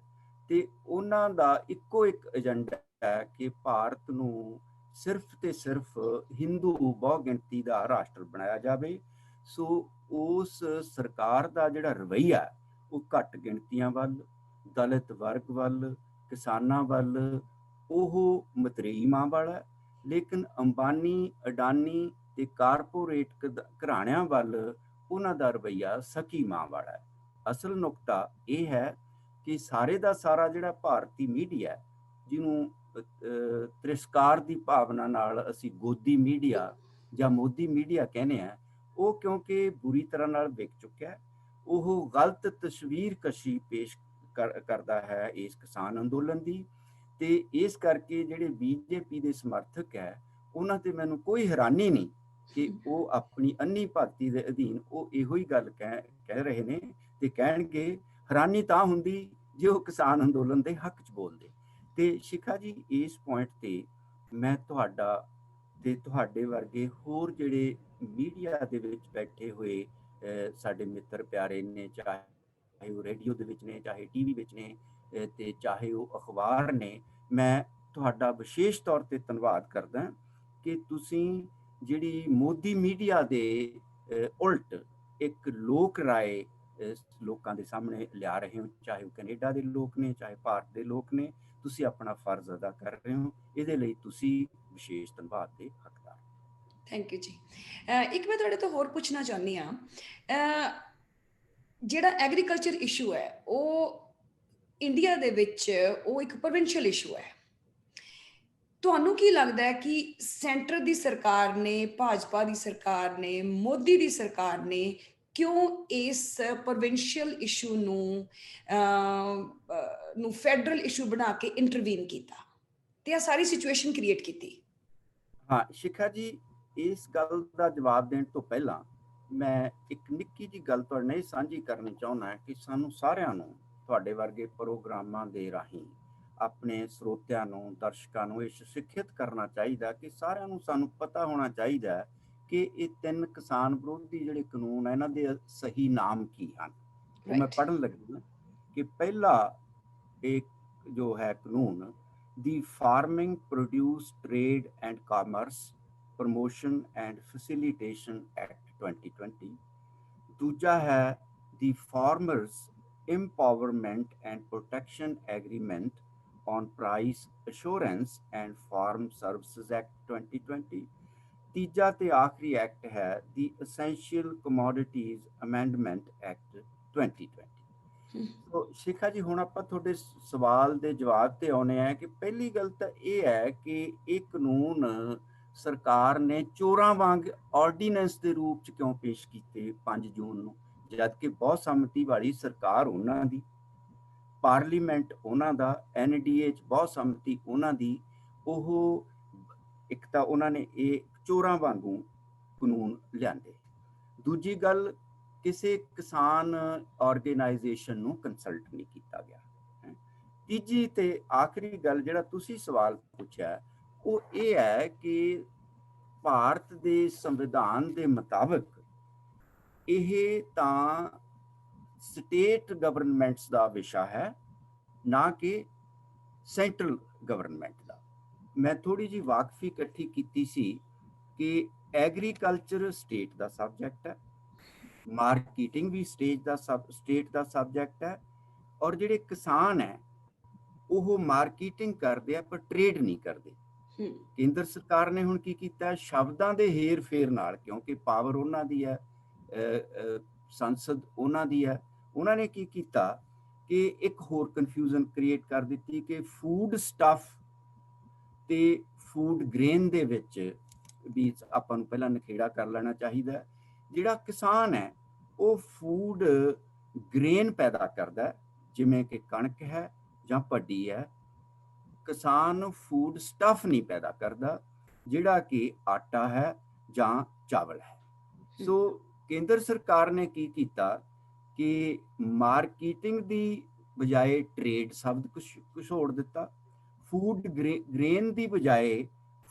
[SPEAKER 2] ਤੇ ਉਹਨਾਂ ਦਾ ਇੱਕੋ ਇੱਕ ਏਜੰਡਾ ਹੈ ਕਿ ਭਾਰਤ ਨੂੰ ਸਿਰਫ ਤੇ ਸਿਰਫ ਹਿੰਦੂ ਬਹੁ ਗਿਣਤੀ ਦਾ ਰਾਸ਼ਟਰ ਬਣਾਇਆ ਜਾਵੇ। ਸੋ ਉਸ ਸਰਕਾਰ ਦਾ ਜਿਹੜਾ ਰਵੱਈਆ, ਉਹ ਘੱਟ ਗਿਣਤੀਆਂ ਵੱਲ, ਦਲਿਤ ਵਰਗ ਵੱਲ, ਕਿਸਾਨਾਂ ਵੱਲ, ਉਹ ਮਤਰੇਈ ਮਾਂ ਵਾਲਾ, ਲੇਕਿਨ ਅੰਬਾਨੀ, ਅਡਾਨੀ ਤੇ ਕਾਰਪੋਰੇਟ ਘਰਾਣਿਆਂ ਵੱਲ ਉਹਨਾਂ ਦਾ ਰਵੱਈਆ ਸਕੀ ਮਾਂ ਵਾਲਾ ਹੈ। ਅਸਲ ਨੁਕਤਾ ਇਹ ਹੈ ਕਿ ਸਾਰੇ ਦਾ ਸਾਰਾ ਜਿਹੜਾ ਭਾਰਤੀ ਮੀਡੀਆ, ਜਿਹਨੂੰ ਤਿਰਸਕਾਰ ਦੀ ਭਾਵਨਾ ਨਾਲ ਅਸੀਂ ਗੋਦੀ ਮੀਡੀਆ ਜਾਂ ਮੋਦੀ ਮੀਡੀਆ ਕਹਿੰਦੇ ਆ, ਉਹ ਕਿਉਂਕਿ ਬੁਰੀ ਤਰ੍ਹਾਂ ਨਾਲ ਵਿਕ ਚੁੱਕਿਆ, ਉਹ ਗਲਤ ਤਸਵੀਰ ਕਸ਼ੀ ਪੇਸ਼ ਕਰਦਾ ਹੈ ਇਸ ਕਿਸਾਨ ਅੰਦੋਲਨ ਦੀ। ਤੇ ਇਸ ਕਰਕੇ ਜਿਹੜੇ ਬੀਜੇਪੀ ਦੇ ਸਮਰਥਕ ਹੈ, ਉਹਨਾਂ ਤੇ ਮੈਨੂੰ ਕੋਈ ਹੈਰਾਨੀ ਨਹੀਂ ਕਿ ਉਹ ਆਪਣੀ ਅੰਨੀ ਭਗਤੀ ਦੇ ਅਧੀਨ ਉਹ ਇਹੋ ਹੀ ਗੱਲ ਕਹਿ ਰਹੇ ਨੇ ਤੇ ਕਹਿਣਗੇ। ਹੈਰਾਨੀ ਤਾਂ ਹੁੰਦੀ ਜੇ ਉਹ ਕਿਸਾਨ ਅੰਦੋਲਨ ਦੇ ਹੱਕ 'ਚ ਬੋਲਦੇ। ਤੇ ਸ਼ਿਖਾ ਜੀ, ਇਸ ਪੁਆਇੰਟ ਤੇ ਮੈਂ ਤੁਹਾਡਾ ਤੇ ਤੁਹਾਡੇ ਵਰਗੇ ਹੋਰ ਜਿਹੜੇ ਮੀਡੀਆ ਦੇ ਵਿੱਚ ਬੈਠੇ ਹੋਏ ਸਾਡੇ ਮਿੱਤਰ ਪਿਆਰੇ ਨੇ, ਚਾਹੇ ਉਹ ਰੇਡੀਓ ਦੇ ਵਿੱਚ ਨੇ, ਚਾਹੇ ਟੀਵੀ ਵਿੱਚ ਨੇ, ਤੇ ਚਾਹੇ ਉਹ ਅਖਬਾਰ ਨੇ, ਮੈਂ ਤੁਹਾਡਾ ਵਿਸ਼ੇਸ਼ ਤੌਰ ਤੇ ਧੰਨਵਾਦ ਕਰਦਾ ਕਿ ਤੁਸੀਂ ਜਿਹੜੀ ਮੋਦੀ ਮੀਡੀਆ ਦੇ ਉਲਟ ਇੱਕ ਲੋਕ ਰਾਏ ਲੋਕਾਂ ਦੇ ਸਾਹਮਣੇ ਲਿਆ ਰਹੇ ਹੋ, ਚਾਹੇ ਉਹ ਕੈਨੇਡਾ ਦੇ ਲੋਕ ਨੇ, ਚਾਹੇ ਭਾਰਤ ਦੇ ਲੋਕ ਨੇ, ਤੁਸੀਂ ਆਪਣਾ ਫਰਜ਼ ਅਦਾ ਕਰ ਰਹੇ ਹੋ। ਇਹਦੇ ਲਈ ਤੁਸੀਂ ਵਿਸ਼ੇਸ਼ ਧੰਨਵਾਦ ਦੇ ਹੱਕਦਾਰ।
[SPEAKER 1] ਥੈਂਕ ਯੂ ਜੀ। ਇੱਕ ਮੈਂ ਤੁਹਾਡੇ ਤੋਂ ਹੋਰ ਪੁੱਛਣਾ ਚਾਹੁੰਦੀ ਹਾਂ, ਜਿਹੜਾ ਐਗਰੀਕਲਚਰ ਇਸ਼ੂ ਹੈ ਉਹ ਇੰਡੀਆ ਦੇ ਵਿੱਚ ਉਹ ਇੱਕ ਪ੍ਰੋਵਿੰਸ਼ੀਅਲ ਇਸ਼ੂ ਹੈ। ਤੁਹਾਨੂੰ ਕੀ ਲੱਗਦਾ ਹੈ ਕਿ ਸੈਂਟਰ ਦੀ ਸਰਕਾਰ ਨੇ, ਭਾਜਪਾ ਦੀ ਸਰਕਾਰ ਨੇ, ਮੋਦੀ ਦੀ ਸਰਕਾਰ ਨੇ ਕਿਉਂ ਇਸ ਪ੍ਰੋਵਿੰਸ਼ੀਅਲ ਇਸ਼ੂ ਨੂੰ ਫੈਡਰਲ ਇਸ਼ੂ ਬਣਾ ਕੇ ਇੰਟਰਵੀਨ ਕੀਤਾ ਤੇ ਇਹ ਸਾਰੀ ਸਿਚੁਏਸ਼ਨ ਕ੍ਰੀਏਟ ਕੀਤੀ?
[SPEAKER 2] ਹਾਂ ਸ਼ਿਖਾ ਜੀ, ਇਸ ਗੱਲ ਦਾ ਜਵਾਬ ਦੇਣ ਤੋਂ ਪਹਿਲਾਂ ਮੈਂ ਇੱਕ ਨਿੱਕੀ ਜਿਹੀ ਗੱਲ ਤੁਹਾਡੇ ਨਾਲ ਸਾਂਝੀ ਕਰਨੀ ਚਾਹੁੰਦਾ ਕਿ ਸਾਨੂੰ ਸਾਰਿਆਂ ਨੂੰ ਤੁਹਾਡੇ ਵਰਗੇ ਪ੍ਰੋਗਰਾਮਾਂ ਦੇ ਰਾਹੀਂ ਆਪਣੇ ਸਰੋਤਿਆਂ ਨੂੰ, ਦਰਸ਼ਕਾਂ ਨੂੰ ਇਹ ਸਿੱਖਿਅਤ ਕਰਨਾ ਚਾਹੀਦਾ ਕਿ ਸਾਰਿਆਂ ਨੂੰ ਸਾਨੂੰ ਪਤਾ ਹੋਣਾ ਚਾਹੀਦਾ ਕਿ ਇਹ 3 ਕਿਸਾਨ ਵਿਰੋਧੀ ਜਿਹੜੇ ਕਾਨੂੰਨ ਆ ਇਹਨਾਂ ਦੇ ਸਹੀ ਨਾਮ ਕੀ ਹਨ। ਉਹ ਮੈਂ ਪੜ੍ਹਨ ਲੱਗੀ ਕਿ ਪਹਿਲਾ ਇੱਕ ਜੋ ਹੈ ਕਾਨੂੰਨ ਦੀ farming produce trade and commerce promotion and facilitation act 2020। ਦੂਜਾ ਹੈ ਦੀ farmers empowerment and protection agreement on price assurance and farm services act 2020। ਤੀਜਾ ਤੇ ਆਖਰੀ ਐਕਟ ਹੈ ਦੀ essential commodities amendment act 2020। ਸੋ ਸ਼ਿਖਾ ਜੀ, ਹੁਣ ਆਪਾਂ ਤੁਹਾਡੇ ਸਵਾਲ ਦੇ ਜਵਾਬ ਤੇ ਆਉਣੇ ਆ ਕਿ ਪਹਿਲੀ ਗੱਲ ਤਾਂ ਇਹ ਹੈ ਕਿ ਇਹ ਕਾਨੂੰਨ ਸਰਕਾਰ ਨੇ ਚੋਰਾਂ ਵਾਂਗ ਆਰਡੀਨੈਂਸ ਦੇ ਰੂਪ ਚ ਕਿਉਂ ਪੇਸ਼ ਕੀਤੇ 5 ਜੂਨ ਨੂੰ, ਜਦਕਿ ਬਹੁਤ ਸੰਮਤੀ ਵਾਲੀ ਸਰਕਾਰ ਉਹਨਾਂ ਦੀ, ਪਾਰਲੀਮੈਂਟ ਉਹਨਾਂ ਦਾ, NDA 'ਚ ਬਹੁਤ ਸੰਮਤੀ ਉਹਨਾਂ ਦੀ। ਉਹ ਇੱਕ ਤਾਂ ਉਹਨਾਂ ਨੇ ਇਹ ਚੋਰਾਂ ਵਾਂਗੂ ਕਾਨੂੰਨ ਲਿਆਂਦੇ। ਦੂਜੀ ਗੱਲ, ਕਿਸੇ ਕਿਸਾਨ ਆਰਗੇਨਾਈਜੇਸ਼ਨ ਨੂੰ ਕੰਸਲਟ ਨਹੀਂ ਕੀਤਾ ਗਿਆ। ਤੀਜੀ ਤੇ ਆਖਰੀ ਗੱਲ ਜਿਹੜਾ ਤੁਸੀਂ ਸਵਾਲ ਪੁੱਛਿਆ ਉਹ ਇਹ ਹੈ ਕਿ ਭਾਰਤ ਦੇ ਸੰਵਿਧਾਨ ਦੇ ਮੁਤਾਬਕ ਇਹ ਤਾਂ ਸਟੇਟ ਗਵਰਨਮੈਂਟਸ ਦਾ ਵਿਸ਼ਾ ਹੈ, ਨਾ ਕਿ ਸੈਂਟਰਲ ਗਵਰਨਮੈਂਟ ਦਾ। ਮੈਂ ਥੋੜੀ ਜਿਹੀ ਵਾਕਫੀ ਇਕੱਠੀ ਕੀਤੀ ਸੀ ਕਿ ਐਗਰੀਕਲਚਰ ਸਟੇਟ ਦਾ ਸਬਜੈਕਟ ਹੈ, ਮਾਰਕੀਟਿੰਗ ਵੀ ਸਟੇਟ ਦਾ ਸਬਜੈਕਟ ਹੈ, ਔਰ ਜਿਹੜੇ ਕਿਸਾਨ ਹੈ ਉਹ ਮਾਰਕੀਟਿੰਗ ਕਰਦੇ ਆ ਪਰ ਟ੍ਰੇਡ ਨਹੀਂ ਕਰਦੇ। ਕੇਂਦਰ ਸਰਕਾਰ ਨੇ ਹੁਣ ਕੀ ਕੀਤਾ, ਸ਼ਬਦਾਂ ਦੇ ਹੇਰ ਫੇਰ ਨਾਲ, ਕਿਉਂਕਿ ਪਾਵਰ ਉਹਨਾਂ ਦੀ ਹੈ, ਸੰਸਦ ਉਹਨਾਂ ਦੀ ਹੈ, ਉਹਨਾਂ ਨੇ ਕੀ ਕੀਤਾ ਕਿ ਇੱਕ ਹੋਰ ਕਨਫਿਊਜ਼ਨ ਕ੍ਰੀਏਟ ਕਰ ਦਿੱਤੀ ਕਿ ਫੂਡ ਸਟਫ ਤੇ ਫੂਡ ਗ੍ਰੇਨ ਦੇ ਵਿੱਚ ਵੀ ਆਪਾਂ ਨੂੰ ਪਹਿਲਾਂ ਨਖੇੜਾ ਕਰ ਲੈਣਾ ਚਾਹੀਦਾ। ਜਿਹੜਾ ਕਿਸਾਨ ਹੈ ਉਹ ਫੂਡ ਗ੍ਰੇਨ ਪੈਦਾ ਕਰਦਾ, ਜਿਵੇਂ ਕਿ ਕਣਕ ਹੈ ਜਾਂ ਭੱਡੀ ਹੈ। ਕਿਸਾਨ ਫੂਡ ਸਟਫ ਨਹੀਂ ਪੈਦਾ ਕਰਦਾ, ਜਿਹੜਾ ਕਿ ਆਟਾ ਹੈ ਜਾਂ ਚਾਵਲ ਹੈ। ਸੋ ਕੇਂਦਰ ਸਰਕਾਰ ਨੇ ਕੀ ਕੀਤਾ ਕਿ ਮਾਰਕੀਟਿੰਗ ਦੀ ਬਜਾਏ ਟ੍ਰੇਡ ਸ਼ਬਦ ਘੁਸੋੜ ਦਿੱਤਾ, ਫੂਡ ਗ੍ਰੇਨ ਦੀ ਬਜਾਏ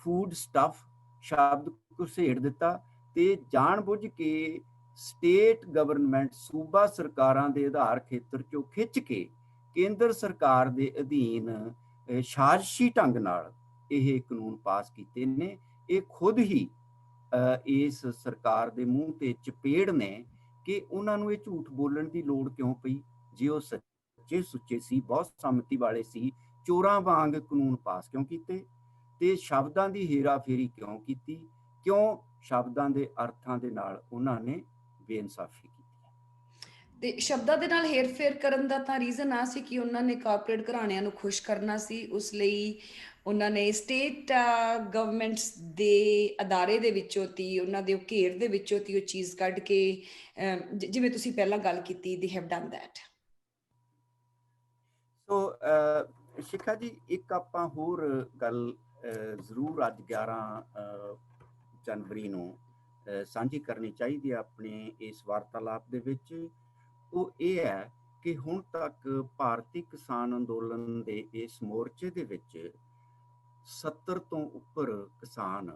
[SPEAKER 2] ਫੂਡ ਸਟਫ ਸ਼ਬਦ ਘੁਸੇੜ ਦਿੱਤਾ, ਤੇ ਜਾਣਬੁੱਝ ਕੇ ਸਟੇਟ ਗਵਰਨਮੈਂਟ, ਸੂਬਾ ਸਰਕਾਰਾਂ ਦੇ ਆਧਾਰ ਖੇਤਰ ਚੋਂ ਖਿੱਚ ਕੇ ਕੇਂਦਰ ਸਰਕਾਰ ਦੇ ਅਧੀਨ ਸਾਜ਼ਿਸ਼ੀ ਢੰਗ ਨਾਲ ਇਹ ਕਾਨੂੰਨ ਪਾਸ ਕੀਤੇ ਨੇ। ਇਹ ਖੁਦ ਹੀ ਇਸ ਸਰਕਾਰ ਦੇ ਮੂੰਹ ਤੇ ਚਪੇੜ ਨੇ ਕਿ ਉਹਨਾਂ ਨੂੰ ਇਹ ਝੂਠ ਬੋਲਣ ਦੀ ਲੋੜ ਕਿਉਂ ਪਈ। ਜੇ ਉਹ ਸੱਚੇ ਸੁੱਚੇ ਸੀ, ਬਹੁਤ ਸੰਮਤੀ ਵਾਲੇ ਸੀ, ਚੋਰਾਂ ਵਾਂਗ ਕਾਨੂੰਨ ਪਾਸ ਕਿਉਂ ਕੀਤੇ, ਤੇ ਸ਼ਬਦਾਂ ਦੀ ਹੇਰਾ ਫੇਰੀ ਕਿਉਂ ਕੀਤੀ, ਕਿਉਂ ਸ਼ਬਦਾਂ ਦੇ ਅਰਥਾਂ ਦੇ ਨਾਲ ਉਹਨਾਂ ਨੇ ਬੇਇਨਸਾਫੀ ਕੀਤੀ।
[SPEAKER 1] ਤੇ ਸ਼ਬਦਾਂ ਦੇ ਨਾਲ ਹੇਰ-ਫੇਰ ਕਰਨ ਦਾ ਤਾਂ ਰੀਜ਼ਨ ਆ ਸੀ ਕਿ ਉਹਨਾਂ ਨੇ ਕਾਰਪੋਰੇਟ ਘਰਾਣਿਆਂ ਨੂੰ ਖੁਸ਼ ਕਰਨਾ ਸੀ। ਉਸ ਲਈ ਉਹਨਾਂ ਨੇ ਸਟੇਟ ਗਵਰਨਮੈਂਟਸ ਦੇ ਅਦਾਰੇ ਦੇ ਵਿੱਚੋਂ ਤੀ, ਉਹਨਾਂ ਦੇ ਘੇਰ ਦੇ ਵਿੱਚੋਂ ਤੀ ਉਹ ਚੀਜ਼ ਕੱਢ ਕੇ, ਜਿਵੇਂ ਤੁਸੀਂ ਪਹਿਲਾਂ ਗੱਲ ਕੀਤੀ, ਦੇ ਹੈਵ ਡਨ ਦੈਟ।
[SPEAKER 2] ਸੋ ਸ਼ਿਖਾ ਜੀ, ਇੱਕ ਆਪਾਂ ਹੋਰ ਗੱਲ ਜ਼ਰੂਰ ਅੱਜ 11 ਜਨਵਰੀ ਨੂੰ ਸਾਂਝੀ ਕਰਨੀ ਚਾਹੀਦੀ ਹੈ ਆਪਣੇ ਇਸ ਵਾਰਤਾਲਾਪ ਦੇ ਵਿੱਚ। ਉਹ ਇਹ ਹੈ ਕਿ ਹੁਣ ਤੱਕ ਭਾਰਤੀ ਕਿਸਾਨ ਅੰਦੋਲਨ ਦੇ ਇਸ ਮੋਰਚੇ ਦੇ ਵਿੱਚ 70 ਤੋਂ ਉੱਪਰ ਕਿਸਾਨ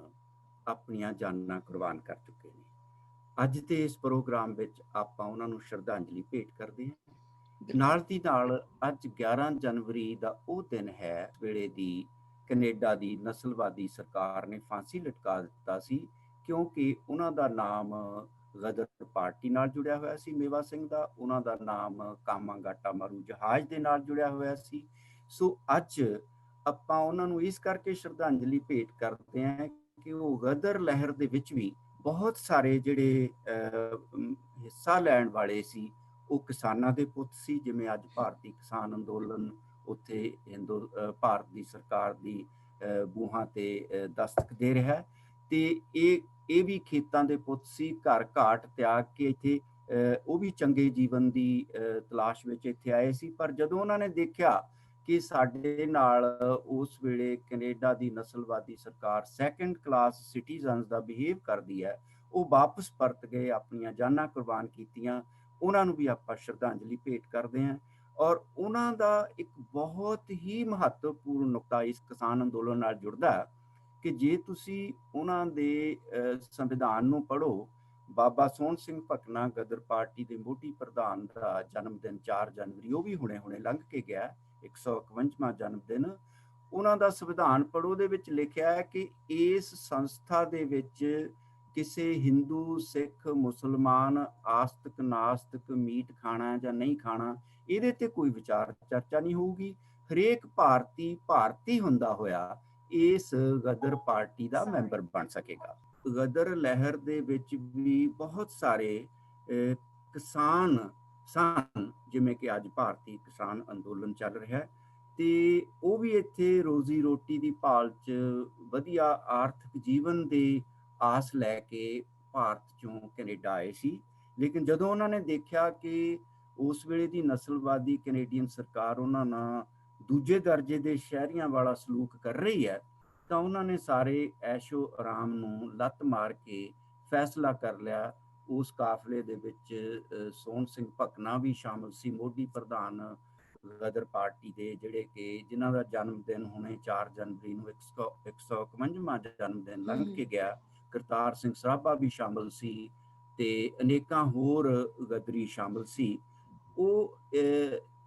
[SPEAKER 2] ਆਪਣੀਆਂ ਜਾਨਾਂ ਕੁਰਬਾਨ ਕਰ ਚੁੱਕੇ ਨੇ। ਅੱਜ ਦੇ ਇਸ ਪ੍ਰੋਗਰਾਮ ਵਿੱਚ ਆਪਾਂ ਉਹਨਾਂ ਨੂੰ ਸ਼ਰਧਾਂਜਲੀ ਭੇਟ ਕਰਦੇ ਹਾਂ। ਨਾਲ ਦੀ ਨਾਲ ਅੱਜ 11 ਜਨਵਰੀ ਦਾ ਉਹ ਦਿਨ ਹੈ ਵੇਲੇ ਦੀ ਕੈਨੇਡਾ ਦੀ ਨਸਲਵਾਦੀ ਸਰਕਾਰ ਨੇ ਫਾਂਸੀ ਲਟਕਾ ਦਿੱਤਾ ਸੀ, ਕਿਉਂਕਿ ਉਹਨਾਂ ਦਾ ਨਾਮ ਗਦਰ ਪਾਰਟੀ ਨਾਲ ਜੁੜਿਆ ਹੋਇਆ ਸੀ, ਮੇਵਾ ਸਿੰਘ ਦਾ। ਉਹਨਾਂ ਦਾ ਨਾਮ ਕਾਮਾਗਾਟਾ ਮਾਰੂ ਜਹਾਜ਼ ਦੇ ਨਾਲ ਜੁੜਿਆ ਹੋਇਆ ਸੀ। ਸੋ ਅੱਜ ਆਪਾਂ ਉਹਨਾਂ ਨੂੰ ਇਸ ਕਰਕੇ ਸ਼ਰਧਾਂਜਲੀ ਭੇਟ ਕਰਦੇ ਹਾਂ ਕਿ ਉਹ ਗਦਰ ਲਹਿਰ ਦੇ ਵਿੱਚ ਵੀ ਬਹੁਤ ਸਾਰੇ ਜਿਹੜੇ ਹਿੱਸਾ ਲੈਣ ਵਾਲੇ ਸੀ, ਉਹ ਕਿਸਾਨਾਂ ਦੇ ਪੁੱਤ ਸੀ, ਜਿਵੇਂ ਅੱਜ ਭਾਰਤੀ ਕਿਸਾਨ ਅੰਦੋਲਨ ਉੱਥੇ ਭਾਰਤ ਦੀ ਸਰਕਾਰ ਦੀ ਬੂਹਾਂ ਤੇ ਦਸਤਕ ਦੇ ਰਿਹਾ ਹੈ। ਤੇ ਇਹ ਵੀ ਖੇਤਾਂ ਦੇ ਪੁੱਤ ਸੀ, ਘਰ ਘਾਟ ਤਿਆਗ ਕੇ ਇੱਥੇ ਉਹ ਵੀ ਚੰਗੇ ਜੀਵਨ ਦੀ ਤਲਾਸ਼ ਵਿੱਚ ਇੱਥੇ ਆਏ ਸੀ। ਪਰ ਜਦੋਂ ਉਹਨਾਂ ਨੇ ਦੇਖਿਆ ਕਿ ਸਾਡੇ ਨਾਲ ਉਸ ਵੇਲੇ ਕੈਨੇਡਾ ਦੀ ਨਸਲਵਾਦੀ ਸਰਕਾਰ ਸੈਕੰਡ ਕਲਾਸ ਸਿਟੀਜ਼ਨਸ ਦਾ ਬਿਹੇਵ ਕਰਦੀ ਹੈ, ਉਹ ਵਾਪਸ ਪਰਤ ਗਏ, ਆਪਣੀਆਂ ਜਾਨਾਂ ਕੁਰਬਾਨ ਕੀਤੀਆਂ। ਉਹਨਾਂ ਨੂੰ ਵੀ ਆਪਾਂ ਸ਼ਰਧਾਂਜਲੀ ਭੇਟ ਕਰਦੇ ਹਾਂ। ਔਰ ਉਹਨਾਂ ਦਾ ਇੱਕ ਬਹੁਤ ਹੀ ਮਹੱਤਵਪੂਰਨ ਨੁਕਤਾ ਇਸ ਕਿਸਾਨ ਅੰਦੋਲਨ ਨਾਲ ਜੁੜਦਾ ਹੈ ਕਿ ਜੇ ਤੁਸੀਂ ਉਹਨਾਂ ਦੇ ਸੰਵਿਧਾਨ ਨੂੰ ਪੜ੍ਹੋ, ਬਾਬਾ ਸੋਹਣ ਸਿੰਘ ਭਕਨਾ ਗਦਰ ਪਾਰਟੀ ਦੇ ਮੋਢੀ ਪ੍ਰਧਾਨ ਦਾ ਜਨਮ ਦਿਨ 4 ਜਨਵਰੀ, ਉਹ ਵੀ ਹੁਣੇ ਲੰਘ ਕੇ ਗਿਆ, 151ਵਾਂ ਜਨਮ ਦਿਨ। ਉਹਨਾਂ ਦਾ ਸੰਵਿਧਾਨ ਪੜ੍ਹੋ, ਦੇ ਵਿੱਚ ਲਿਖਿਆ ਹੈ ਕਿ ਇਸ ਸੰਸਥਾ ਦੇ ਵਿੱਚ ਕਿਸੇ ਹਿੰਦੂ, ਸਿੱਖ, ਮੁਸਲਮਾਨ, ਆਸਤਕ, ਨਾਸਤਕ, ਮੀਟ ਖਾਣਾ ਜਾਂ ਨਹੀਂ ਖਾਣਾ, ਇਹਦੇ ਤੇ ਕੋਈ ਵਿਚਾਰ ਚਰਚਾ ਨਹੀਂ ਹੋਊਗੀ। ਹਰੇਕ ਭਾਰਤੀ ਹੁੰਦਾ ਹੋਇਆ ਇਸ ਗਦਰ ਪਾਰਟੀ ਦਾ ਮੈਂਬਰ ਬਣ ਸਕੇਗਾ। ਗਦਰ ਲਹਿਰ ਦੇ ਵਿੱਚ ਵੀ ਬਹੁਤ ਸਾਰੇ ਕਿਸਾਨ ਸਨ, ਜਿਵੇਂ ਕਿ ਅੱਜ ਭਾਰਤੀ ਕਿਸਾਨ ਅੰਦੋਲਨ ਚੱਲ ਰਿਹਾ ਹੈ, ਤੇ ਉਹ ਵੀ ਇੱਥੇ ਰੋਜ਼ੀ ਰੋਟੀ ਦੀ ਭਾਲ 'ਚ ਵਧੀਆ ਆਰਥਿਕ ਜੀਵਨ ਦੀ ਆਸ ਲੈ ਕੇ ਭਾਰਤ 'ਚੋਂ ਕੈਨੇਡਾ ਆਏ ਸੀ। ਲੇਕਿਨ ਜਦੋਂ ਉਹਨਾਂ ਨੇ ਦੇਖਿਆ ਕਿ ਉਸ ਵੇਲੇ ਦੀ ਨਸਲਵਾਦੀ ਕੈਨੇਡੀਅਨ ਸਰਕਾਰ ਉਹਨਾਂ ਨਾਲ ਦੂਜੇ ਦਰਜੇ ਦੇ ਸ਼ਹਿਰੀਆਂ ਵਾਲਾ ਸਲੂਕ ਕਰ ਰਹੀ ਹੈ, ਤਾਂ ਉਹਨਾਂ ਨੇ ਸਾਰੇ ਐਸ਼ੋ ਆਰਾਮ ਨੂੰ ਲੱਤ ਮਾਰ ਕੇ ਫੈਸਲਾ ਕਰ ਲਿਆ। ਉਸ ਕਾਫਲੇ ਦੇ ਵਿੱਚ ਸੋਹਣ ਸਿੰਘ ਭਕਨਾ ਵੀ ਸ਼ਾਮਲ ਸੀ, ਮੋਢੀ ਪ੍ਰਧਾਨ ਗਦਰ ਪਾਰਟੀ ਦੇ, ਜਿਹੜੇ ਕਿ ਜਿਨ੍ਹਾਂ ਦਾ ਜਨਮ ਦਿਨ ਹੁਣੇ 4 ਜਨਵਰੀ ਨੂੰ 151ਵਾਂ ਜਨਮ ਦਿਨ ਲੰਘ ਕੇ ਗਿਆ। ਕਰਤਾਰ ਸਿੰਘ ਸਰਾਭਾ ਵੀ ਸ਼ਾਮਲ ਸੀ ਤੇ ਅਨੇਕਾਂ ਹੋਰ ਗਦਰੀ ਸ਼ਾਮਲ ਸੀ।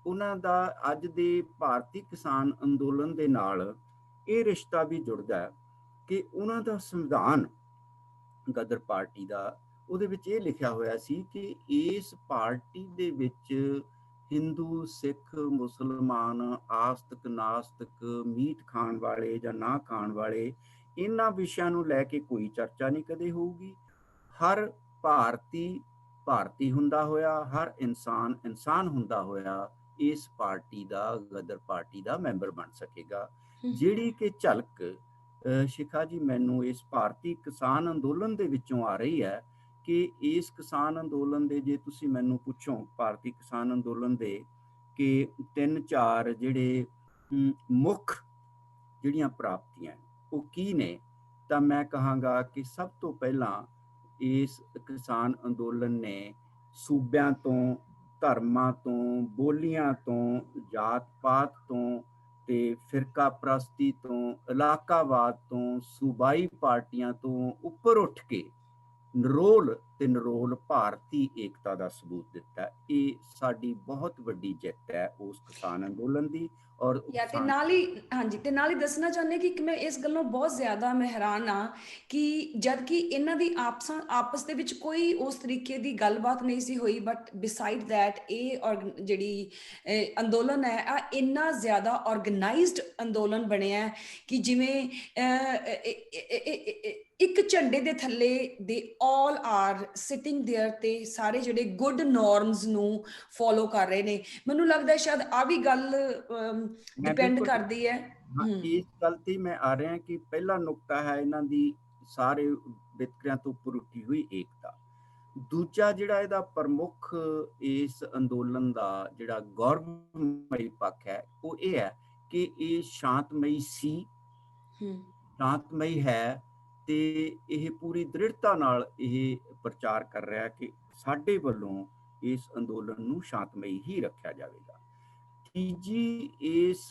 [SPEAKER 2] ਉਹਨਾਂ ਦਾ ਅੱਜ ਦੇ ਭਾਰਤੀ ਕਿਸਾਨ ਅੰਦੋਲਨ ਦੇ ਨਾਲ ਇਹ ਰਿਸ਼ਤਾ ਵੀ ਜੁੜਦਾ ਹੈ ਕਿ ਉਹਨਾਂ ਦਾ ਸੰਵਿਧਾਨ ਗਦਰ ਪਾਰਟੀ ਦਾ, ਉਹਦੇ ਵਿੱਚ ਇਹ ਲਿਖਿਆ ਹੋਇਆ ਸੀ ਕਿ ਇਸ ਪਾਰਟੀ ਦੇ ਵਿੱਚ ਹਿੰਦੂ, ਸਿੱਖ, ਮੁਸਲਮਾਨ, ਆਸਤਕ, ਨਾਸਤਕ, ਮੀਟ ਖਾਣ ਵਾਲੇ ਜਾਂ ਨਾ ਖਾਣ ਵਾਲੇ, ਇਹਨਾਂ ਵਿਸ਼ਿਆਂ ਨੂੰ ਲੈ ਕੇ ਕੋਈ ਚਰਚਾ ਨਹੀਂ ਕਦੇ ਹੋਊਗੀ। ਹਰ ਭਾਰਤੀ ਹੁੰਦਾ ਹੋਇਆ, ਹਰ ਇਨਸਾਨ ਹੁੰਦਾ ਹੋਇਆ ਇਸ ਪਾਰਟੀ ਦਾ, ਗਦਰ ਪਾਰਟੀ ਦਾ ਮੈਂਬਰ ਬਣ ਸਕੇਗਾ। ਜਿਹੜੀ ਕਿ ਝਲਕ ਸ਼ਿਖਾ ਜੀ ਮੈਨੂੰ ਇਸ ਭਾਰਤੀ ਕਿਸਾਨ ਅੰਦੋਲਨ ਦੇ ਵਿੱਚੋਂ ਆ ਰਹੀ ਹੈ ਕਿ ਇਸ ਕਿਸਾਨ ਅੰਦੋਲਨ ਦੇ, ਜੇ ਤੁਸੀਂ ਮੈਨੂੰ ਪੁੱਛੋ ਭਾਰਤੀ ਕਿਸਾਨ ਅੰਦੋਲਨ ਦੇ ਕਿ 3-4 ਜਿਹੜੇ ਮੁੱਖ ਜਿਹੜੀਆਂ ਪ੍ਰਾਪਤੀਆਂ ਉਹ ਕੀ ਨੇ, ਤਾਂ ਮੈਂ ਕਹਾਂਗਾ ਕਿ ਸਭ ਤੋਂ ਪਹਿਲਾਂ ਇਸ ਕਿਸਾਨ ਅੰਦੋਲਨ ਨੇ ਸੂਬਿਆਂ ਤੋਂ, ਧਰਮਾਂ ਤੋਂ, ਬੋਲੀਆਂ ਤੋਂ, ਜਾਤ-ਪਾਤ ਤੋਂ ਤੇ ਫਿਰਕਾ ਪ੍ਰਸਤੀ ਤੋਂ, ਇਲਾਕਾਵਾਦ ਤੋਂ, ਸੂਬਾਈ ਪਾਰਟੀਆਂ ਤੋਂ ਉੱਪਰ ਉੱਠ ਕੇ ਨਿਰੋਲ ਭਾਰਤੀ ਏਕਤਾ ਦਾ ਸਬੂਤ ਦਿੱਤਾ। ਇਹ ਸਾਡੀ ਬਹੁਤ ਵੱਡੀ ਜਿੱਤ ਹੈ ਉਸ ਕਿਸਾਨ ਅੰਦੋਲਨ ਦੀ। ਔਰ
[SPEAKER 1] ਤੇ ਨਾਲ ਹੀ ਦੱਸਣਾ ਚਾਹੁੰਦੇ ਕਿ ਮੈਂ ਇਸ ਗੱਲੋਂ ਬਹੁਤ ਜ਼ਿਆਦਾ ਮੈਂ ਹੈਰਾਨ ਆ ਕਿ ਜਦ ਕਿ ਇਹਨਾਂ ਦੀ ਆਪਸ ਦੇ ਵਿੱਚ ਕੋਈ ਉਸ ਤਰੀਕੇ ਦੀ ਗੱਲਬਾਤ ਨਹੀਂ ਸੀ ਹੋਈ, ਬਟ ਬਿਸਾਈਡ ਦੈਟ ਇਹ ਜਿਹੜੀ ਅੰਦੋਲਨ ਹੈ ਆ ਇੰਨਾ ਜ਼ਿਆਦਾ ਆਰਗੇਨਾਈਜ਼ਡ ਅੰਦੋਲਨ ਬਣਿਆ ਕਿ ਜਿਵੇਂ ਇੱਕ ਝੰਡੇ ਦੇ ਥੱਲੇ ਦੇ ਆਲ ਆਰ ਸਿਟਿੰਗ ਦੇਅਰ ਤੇ ਸਾਰੇ ਜਿਹੜੇ ਗੁੱਡ ਨੋਰਮਸ ਨੂੰ ਫੋਲੋ ਕਰ ਰਹੇ ਨੇ। ਮੈਨੂੰ ਲੱਗਦਾ ਸ਼ਾਇਦ ਆ ਵੀ ਗੱਲ ਡਿਪੈਂਡ ਕਰਦੀ ਹੈ।
[SPEAKER 2] ਇਸ ਗੱਲ ਤੇ ਮੈਂ ਆ ਰਿਹਾ ਕਿ ਪਹਿਲਾ ਨੁਕਤਾ ਹੈ ਇਹਨਾਂ ਦੀ ਸਾਰੇ ਵਿਤਕਰਿਆਂ ਤੋਂ ਉੱਪਰ ਉੱਠੀ ਹੋਈ ਏਕਤਾ। ਦੂਜਾ ਜਿਹੜਾ ਇਹਦਾ ਪ੍ਰਮੁੱਖ ਇਸ ਅੰਦੋਲਨ ਦਾ ਜਿਹੜਾ ਗੌਰਵਮਈ ਪੱਖ ਹੈ ਉਹ ਇਹ ਹੈ ਕਿ ਇਹ ਸ਼ਾਂਤਮਈ ਸੀ, ਸ਼ਾਂਤਮਈ ਹੈ, ਤੇ ਇਹ ਪੂਰੀ ਦ੍ਰਿੜਤਾ ਨਾਲ ਇਹ ਪ੍ਰਚਾਰ ਕਰ ਰਿਹਾ ਕਿ ਸਾਡੇ ਵੱਲੋਂ ਇਸ ਅੰਦੋਲਨ ਨੂੰ ਸ਼ਾਂਤਮਈ ਹੀ ਰੱਖਿਆ ਜਾਵੇਗਾ। ਤੀਜੀ ਇਸ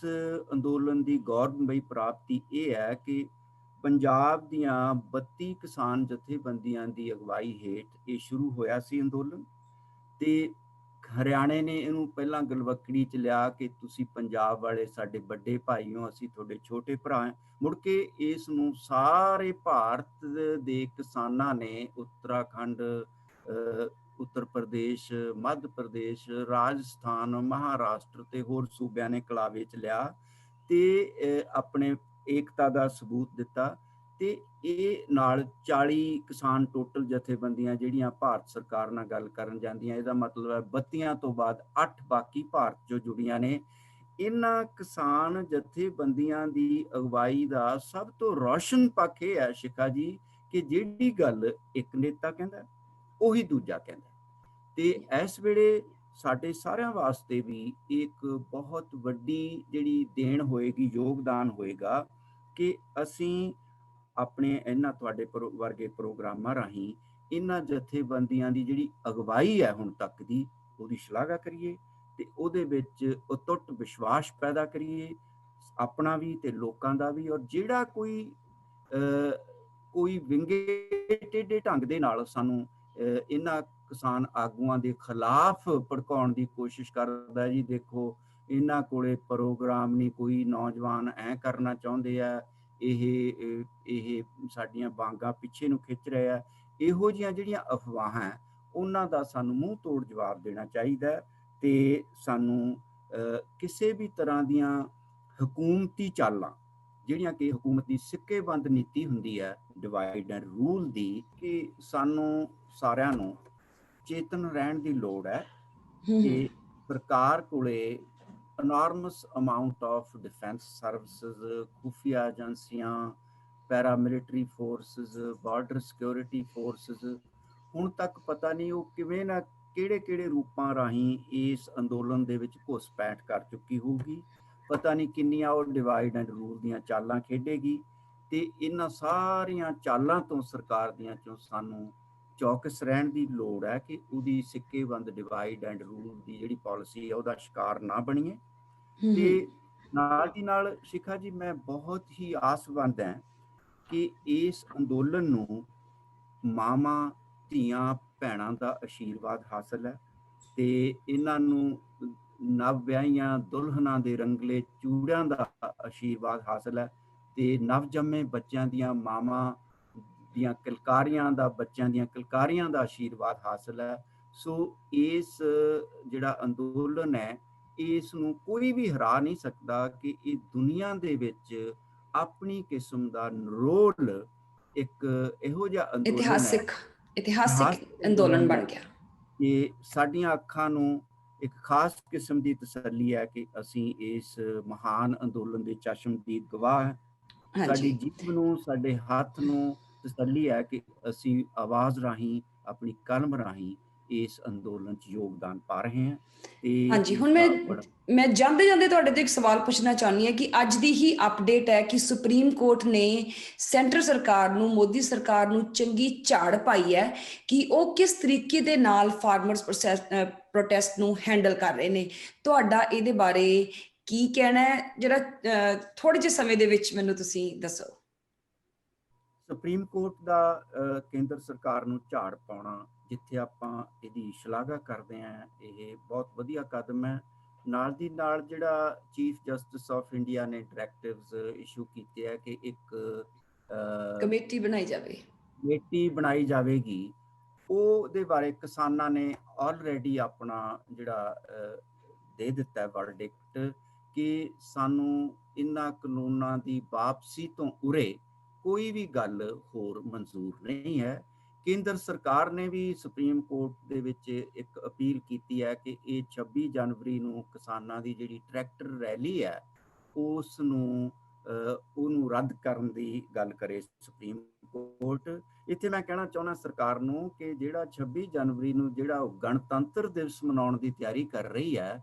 [SPEAKER 2] ਅੰਦੋਲਨ ਦੀ ਗੌਰਵਮਈ ਪ੍ਰਾਪਤੀ ਇਹ ਹੈ ਕਿ ਪੰਜਾਬ ਦੀਆਂ 32 ਕਿਸਾਨ ਜਥੇਬੰਦੀਆਂ ਦੀ ਅਗਵਾਈ ਹੇਠ ਇਹ ਸ਼ੁਰੂ ਹੋਇਆ ਸੀ ਅੰਦੋਲਨ, ਤੇ ਹਰਿਆਣੇ ਨੇ ਇਹਨੂੰ ਪਹਿਲਾਂ ਗਲਵੱਕੜੀ 'ਚ ਲਿਆ ਕਿ ਤੁਸੀਂ ਪੰਜਾਬ ਵਾਲੇ ਸਾਡੇ ਵੱਡੇ ਭਾਈ ਹੋ, ਅਸੀਂ ਤੁਹਾਡੇ ਛੋਟੇ ਭਰਾ ਹਾਂ। ਮੁੜ ਕੇ ਇਸ ਨੂੰ ਸਾਰੇ ਭਾਰਤ ਦੇ ਕਿਸਾਨਾਂ ਨੇ ਉੱਤਰਾਖੰਡ, ਉੱਤਰ ਪ੍ਰਦੇਸ਼, ਮੱਧ ਪ੍ਰਦੇਸ਼, ਰਾਜਸਥਾਨ, ਮਹਾਰਾਸ਼ਟਰ ਤੇ ਹੋਰ ਸੂਬਿਆਂ ਨੇ ਕਲਾਵੇ 'ਚ ਲਿਆ ਤੇ ਆਪਣੇ ਏਕਤਾ ਦਾ ਸਬੂਤ ਦਿੱਤਾ। ਤੇ ਇਹ ਨਾਲ 40 ਕਿਸਾਨ ਟੋਟਲ ਜਥੇਬੰਦੀਆਂ ਜਿਹੜੀਆਂ ਭਾਰਤ ਸਰਕਾਰ ਨਾਲ ਗੱਲ ਕਰਨ ਜਾਂਦੀਆਂ, ਇਹਦਾ ਮਤਲਬ ਹੈ 32 ਤੋਂ ਬਾਅਦ 8 ਬਾਕੀ ਭਾਰਤ ਜੋ ਜੁੜੀਆਂ ਨੇ। ਇਹਨਾਂ ਕਿਸਾਨ ਜਥੇਬੰਦੀਆਂ ਦੀ ਅਗਵਾਈ ਦਾ ਸਭ ਤੋਂ ਰੌਸ਼ਨ ਪੱਖ ਇਹ ਹੈ ਸ਼ਿਖਾ ਜੀ, ਕਿ ਜਿਹੜੀ ਗੱਲ ਇੱਕ ਨੇਤਾ ਕਹਿੰਦਾ ਉਹੀ ਦੂਜਾ ਕਹਿੰਦਾ। ਤੇ ਇਸ ਵੇਲੇ ਸਾਡੇ ਸਾਰਿਆਂ ਵਾਸਤੇ ਵੀ ਇੱਕ ਬਹੁਤ ਵੱਡੀ ਜਿਹੜੀ ਦੇਣ ਹੋਏਗੀ, ਯੋਗਦਾਨ ਹੋਏਗਾ, ਕਿ ਅਸੀਂ ਆਪਣੇ ਇਹਨਾਂ ਤੁਹਾਡੇ ਵਰਗੇ ਪ੍ਰੋਗਰਾਮਾਂ ਰਾਹੀਂ ਇਹਨਾਂ ਜਥੇਬੰਦੀਆਂ ਦੀ ਜਿਹੜੀ ਅਗਵਾਈ ਹੈ ਹੁਣ ਤੱਕ ਦੀ, ਉਹਦੀ ਸ਼ਲਾਘਾ ਕਰੀਏ ਤੇ ਉਹਦੇ ਵਿੱਚ ਅਟੁੱਟ ਵਿਸ਼ਵਾਸ ਪੈਦਾ ਕਰੀਏ, ਆਪਣਾ ਵੀ ਤੇ ਲੋਕਾਂ ਦਾ ਵੀ। ਔਰ ਜਿਹੜਾ ਕੋਈ ਵਿੰਗੇ ਟੇਢੇ ਢੰਗ ਦੇ ਨਾਲ ਸਾਨੂੰ ਇਹਨਾਂ ਕਿਸਾਨ ਆਗੂਆਂ ਦੇ ਖਿਲਾਫ ਭੜਕਾਉਣ ਦੀ ਕੋਸ਼ਿਸ਼ ਕਰਦਾ, ਜੀ ਦੇਖੋ ਇਹਨਾਂ ਕੋਲੇ ਪ੍ਰੋਗਰਾਮ ਨਹੀਂ, ਕੋਈ ਨੌਜਵਾਨ ਐ ਕਰਨਾ ਚਾਹੁੰਦੇ ਆ, ਇਹ ਸਾਡੀਆਂ ਬਾਂਗਾਂ ਪਿੱਛੇ ਨੂੰ ਖਿੱਚ ਰਹੇ ਆ, ਇਹੋ ਜਿਹੀਆਂ ਜਿਹੜੀਆਂ ਅਫਵਾਹਾਂ ਉਹਨਾਂ ਦਾ ਸਾਨੂੰ ਮੂੰਹ ਤੋੜ ਜਵਾਬ ਦੇਣਾ ਚਾਹੀਦਾ। ਤੇ ਸਾਨੂੰ ਕਿਸੇ ਵੀ ਤਰ੍ਹਾਂ ਦੀਆਂ ਹਕੂਮਤੀ ਚਾਲਾਂ, ਜਿਹੜੀਆਂ ਕਿ ਹਕੂਮਤ ਦੀ ਸਿੱਕੇਬੰਦ ਨੀਤੀ ਹੁੰਦੀ ਹੈ ਡਿਵਾਈਡ ਐਂਡ ਰੂਲ ਦੀ, ਕਿ ਸਾਨੂੰ ਸਾਰਿਆਂ ਨੂੰ ਚੇਤਨ ਰਹਿਣ ਦੀ ਲੋੜ ਹੈ ਕਿ ਸਰਕਾਰ ਕੋਲੇ enormous amount of defense services, ਖੁਫੀਆ ਏਜੰਸੀਆਂ, paramilitary forces, border security forces, ਹੁਣ ਤੱਕ ਪਤਾ ਨਹੀਂ ਉਹ ਕਿਵੇਂ ਨਾ ਕਿਹੜੇ ਰੂਪਾਂ ਰਾਹੀਂ ਇਸ ਅੰਦੋਲਨ ਦੇ ਵਿੱਚ ਘੁਸਪੈਠ ਕਰ ਚੁੱਕੀ ਹੋਊਗੀ। ਪਤਾ ਨਹੀਂ ਕਿੰਨੀਆਂ ਉਹ ਡਿਵਾਈਡ ਐਂਡ ਰੂਲ ਦੀਆਂ ਚਾਲਾਂ ਖੇਡੇਗੀ। ਤੇ ਇਹਨਾਂ ਸਾਰੀਆਂ ਚਾਲਾਂ ਤੋਂ ਸਰਕਾਰ ਦੀਆਂ ਚੋਂ ਸਾਨੂੰ ਚੌਕਸ ਰਹਿਣ ਦੀ ਲੋੜ ਹੈ ਕਿ ਉਹਦੀ ਸਿੱਕੇਬੰਦ ਡਿਵਾਈਡ ਐਂਡ ਰੂਲ ਦੀ ਜਿਹੜੀ ਪਾਲਿਸੀ ਹੈ ਉਹਦਾ ਸ਼ਿਕਾਰ ਨਾ ਬਣੀਏ। ਤੇ ਨਾਲ ਦੀ ਨਾਲ ਸ਼ਿਖਾ ਜੀ, ਮੈਂ ਬਹੁਤ ਹੀ ਆਸਵੰਦ ਹਾਂ ਕਿ ਇਸ ਅੰਦੋਲਨ ਨੂੰ ਮਾਵਾਂ, ਧੀਆਂ, ਭੈਣਾਂ ਦਾ ਆਸ਼ੀਰਵਾਦ ਹਾਸਲ ਹੈ ਤੇ ਇਹਨਾਂ ਨੂੰ ਨਵ ਵਿਆਹੀਆਂ ਦੁਲਹਨਾਂ ਦੇ ਰੰਗਲੇ ਚੂੜਿਆਂ ਦਾ ਆਸ਼ੀਰਵਾਦ ਹਾਸਲ ਹੈ ਤੇ ਨਵ ਜੰਮੇ ਬੱਚਿਆਂ ਦੀਆਂ ਮਾਵਾਂ ਦੀਆਂ ਕਿਲਕਾਰੀਆਂ ਦਾ, ਬੱਚਿਆਂ ਦੀਆਂ ਕਿਲਕਾਰੀਆਂ ਦਾ ਆਸ਼ੀਰਵਾਦ ਹਾਸਲ ਹੈ। ਸੋ ਇਸ ਜਿਹੜਾ ਅੰਦੋਲਨ ਹੈ, ਇਸ ਨੂੰ ਕੋਈ ਵੀ ਹਰਾ ਨਹੀਂ ਸਕਦਾ ਕਿ ਇਹ ਦੁਨੀਆ ਦੇ ਵਿੱਚ ਆਪਣੀ ਕਿਸਮ ਦਾ ਰੋਲ ਇੱਕ ਇਹੋ ਜਿਹਾ ਅੰਦੋਲਨ ਹੈ,
[SPEAKER 1] ਇਤਿਹਾਸਿਕ ਅੰਦੋਲਨ ਬਣ ਗਿਆ।
[SPEAKER 2] ਕਿ ਸਾਡੀਆਂ ਅੱਖਾਂ ਨੂੰ ਇੱਕ ਖਾਸ ਕਿਸਮ ਦੀ ਤਸੱਲੀ ਹੈ ਕਿ ਅਸੀਂ ਇਸ ਮਹਾਨ ਅੰਦੋਲਨ ਦੇ ਚਸ਼ਮਦੀਦ ਗਵਾਹ ਹਾਂ। ਸਾਡੀ ਜੀਭ ਨੂੰ, ਸਾਡੇ ਹੱਥ ਨੂੰ ਤਸੱਲੀ ਹੈ ਕਿ ਅਸੀਂ ਆਵਾਜ਼ ਰਾਹੀਂ, ਆਪਣੀ ਕਲਮ ਰਾਹੀਂ ਇਸ ਅੰਦੋਲਨ 'ਚ ਯੋਗਦਾਨ ਪਾ ਰਹੇ ਹਾਂ।
[SPEAKER 1] ਹਾਂਜੀ, ਹੁਣ ਮੈਂ ਜਾਂਦੇ ਤੁਹਾਡੇ ਤੋਂ ਇੱਕ ਸਵਾਲ ਪੁੱਛਣਾ ਚਾਹੁੰਦੀ ਹਾਂ ਕਿ ਅੱਜ ਦੀ ਹੀ ਅਪਡੇਟ ਹੈ ਕਿ ਸੁਪਰੀਮ ਕੋਰਟ ਨੇ ਸੈਂਟਰ ਸਰਕਾਰ ਨੂੰ, ਮੋਦੀ ਸਰਕਾਰ ਨੂੰ ਚੰਗੀ ਝਾੜ ਪਾਈ ਹੈ ਕਿ ਉਹ ਕਿਸ ਤਰੀਕੇ ਦੇ ਨਾਲ ਫਾਰਮਰਸ ਪ੍ਰੋਟੈਸਟ ਨੂੰ ਹੈਂਡਲ ਕਰ ਰਹੇ ਨੇ। ਤੁਹਾਡਾ ਇਹਦੇ ਬਾਰੇ ਕੀ ਕਹਿਣਾ ਹੈ, ਜਿਹੜਾ ਥੋੜੇ ਜਿਹੇ ਸਮੇਂ ਦੇ ਵਿੱਚ ਮੈਨੂੰ ਤੁਸੀਂ ਦੱਸੋ।
[SPEAKER 2] ਸੁਪਰੀਮ ਕੋਰਟ ਦਾ ਕੇਂਦਰ ਸਰਕਾਰ ਨੂੰ ਝਾੜ ਪਾਉਣਾ, ਜਿੱਥੇ ਆਪਾਂ ਇਹਦੀ ਸ਼ਲਾਘਾ ਕਰਦੇ ਹਾਂ, ਇਹ ਬਹੁਤ ਵਧੀਆ ਕਦਮ ਹੈ। ਨਾਲ ਦੀ ਨਾਲ ਜਿਹੜਾ ਚੀਫ ਜਸਟਿਸ ਆਫ ਇੰਡੀਆ ਨੇ ਡਾਇਰੈਕਟਿਵਸ ਇਸ਼ੂ ਕੀਤੇ ਹੈ ਕਿ ਇੱਕ
[SPEAKER 1] ਕਮੇਟੀ ਬਣਾਈ
[SPEAKER 2] ਜਾਵੇਗੀ, ਉਹਦੇ ਬਾਰੇ ਕਿਸਾਨਾਂ ਨੇ ਆਲਰੇਡੀ ਆਪਣਾ ਜਿਹੜਾ ਦੇ ਦਿੱਤਾ ਵਰਡਿਕਟ ਕਿ ਸਾਨੂੰ ਇਹਨਾਂ ਕਾਨੂੰਨਾਂ ਦੀ ਵਾਪਸੀ ਤੋਂ ਉਰੇ ਕੋਈ ਵੀ ਗੱਲ ਹੋਰ ਮਨਜ਼ੂਰ ਨਹੀਂ ਹੈ। ਕੇਂਦਰ ਸਰਕਾਰ ਨੇ ਵੀ ਸੁਪਰੀਮ ਕੋਰਟ ਦੇ ਵਿੱਚ ਇੱਕ ਅਪੀਲ ਕੀਤੀ ਹੈ ਕਿ ਇਹ 26 ਜਨਵਰੀ ਨੂੰ ਕਿਸਾਨਾਂ ਦੀ ਜਿਹੜੀ ਟਰੈਕਟਰ ਰੈਲੀ ਹੈ ਉਸ ਨੂੰ ਉਹਨੂੰ ਰੱਦ ਕਰਨ ਦੀ ਗੱਲ ਕਰੇ ਸੁਪਰੀਮ ਕੋਰਟ। ਇੱਥੇ ਮੈਂ ਕਹਿਣਾ ਚਾਹੁੰਦਾ ਸਰਕਾਰ ਨੂੰ ਕਿ ਜਿਹੜਾ 26 ਜਨਵਰੀ ਨੂੰ ਜਿਹੜਾ ਉਹ ਗਣਤੰਤਰ ਦਿਵਸ ਮਨਾਉਣ ਦੀ ਤਿਆਰੀ ਕਰ ਰਹੀ ਹੈ,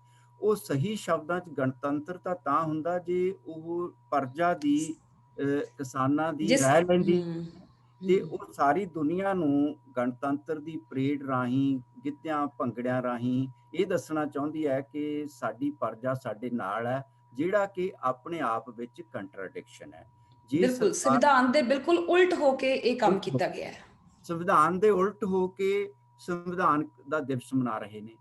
[SPEAKER 2] ਉਹ ਸਹੀ ਸ਼ਬਦਾਂ 'ਚ ਗਣਤੰਤਰ ਤਾਂ ਹੁੰਦਾ ਜੇ ਉਹ ਪ੍ਰਜਾ ਦੀ, ਕਿਸਾਨਾਂ ਦੀ ਰਾਏ ਲੈਂਦੀ ਤੇ ਉਹ ਸਾਰੀ ਦੁਨੀਆ ਨੂੰ ਗਣਤੰਤਰ ਦੀ ਪਰੇਡ ਰਾਹੀਂ, ਗਿੱਧਿਆਂ ਭੰਗੜਿਆਂ ਰਾਹੀਂ ਇਹ ਦੱਸਣਾ ਚਾਹੁੰਦੀ ਹੈ ਕਿ ਸਾਡੀ ਪ੍ਰਜਾ ਸਾਡੇ ਨਾਲ ਹੈ, ਜਿਹੜਾ ਕਿ ਆਪਣੇ ਆਪ ਵਿੱਚ ਕੰਟਰਾਡਿਕਸ਼ਨ ਹੈ।
[SPEAKER 1] ਬਿਲਕੁਲ ਸੰਵਿਧਾਨ ਦੇ ਬਿਲਕੁਲ ਉਲਟ ਹੋ ਕੇ ਇਹ ਕੰਮ ਕੀਤਾ ਗਿਆ ਹੈ।
[SPEAKER 2] ਸੰਵਿਧਾਨ ਦੇ ਉਲਟ ਹੋ ਕੇ ਸੰਵਿਧਾਨ ਦਾ ਦਿਵਸ ਮਨਾ ਰਹੇ ਨੇ।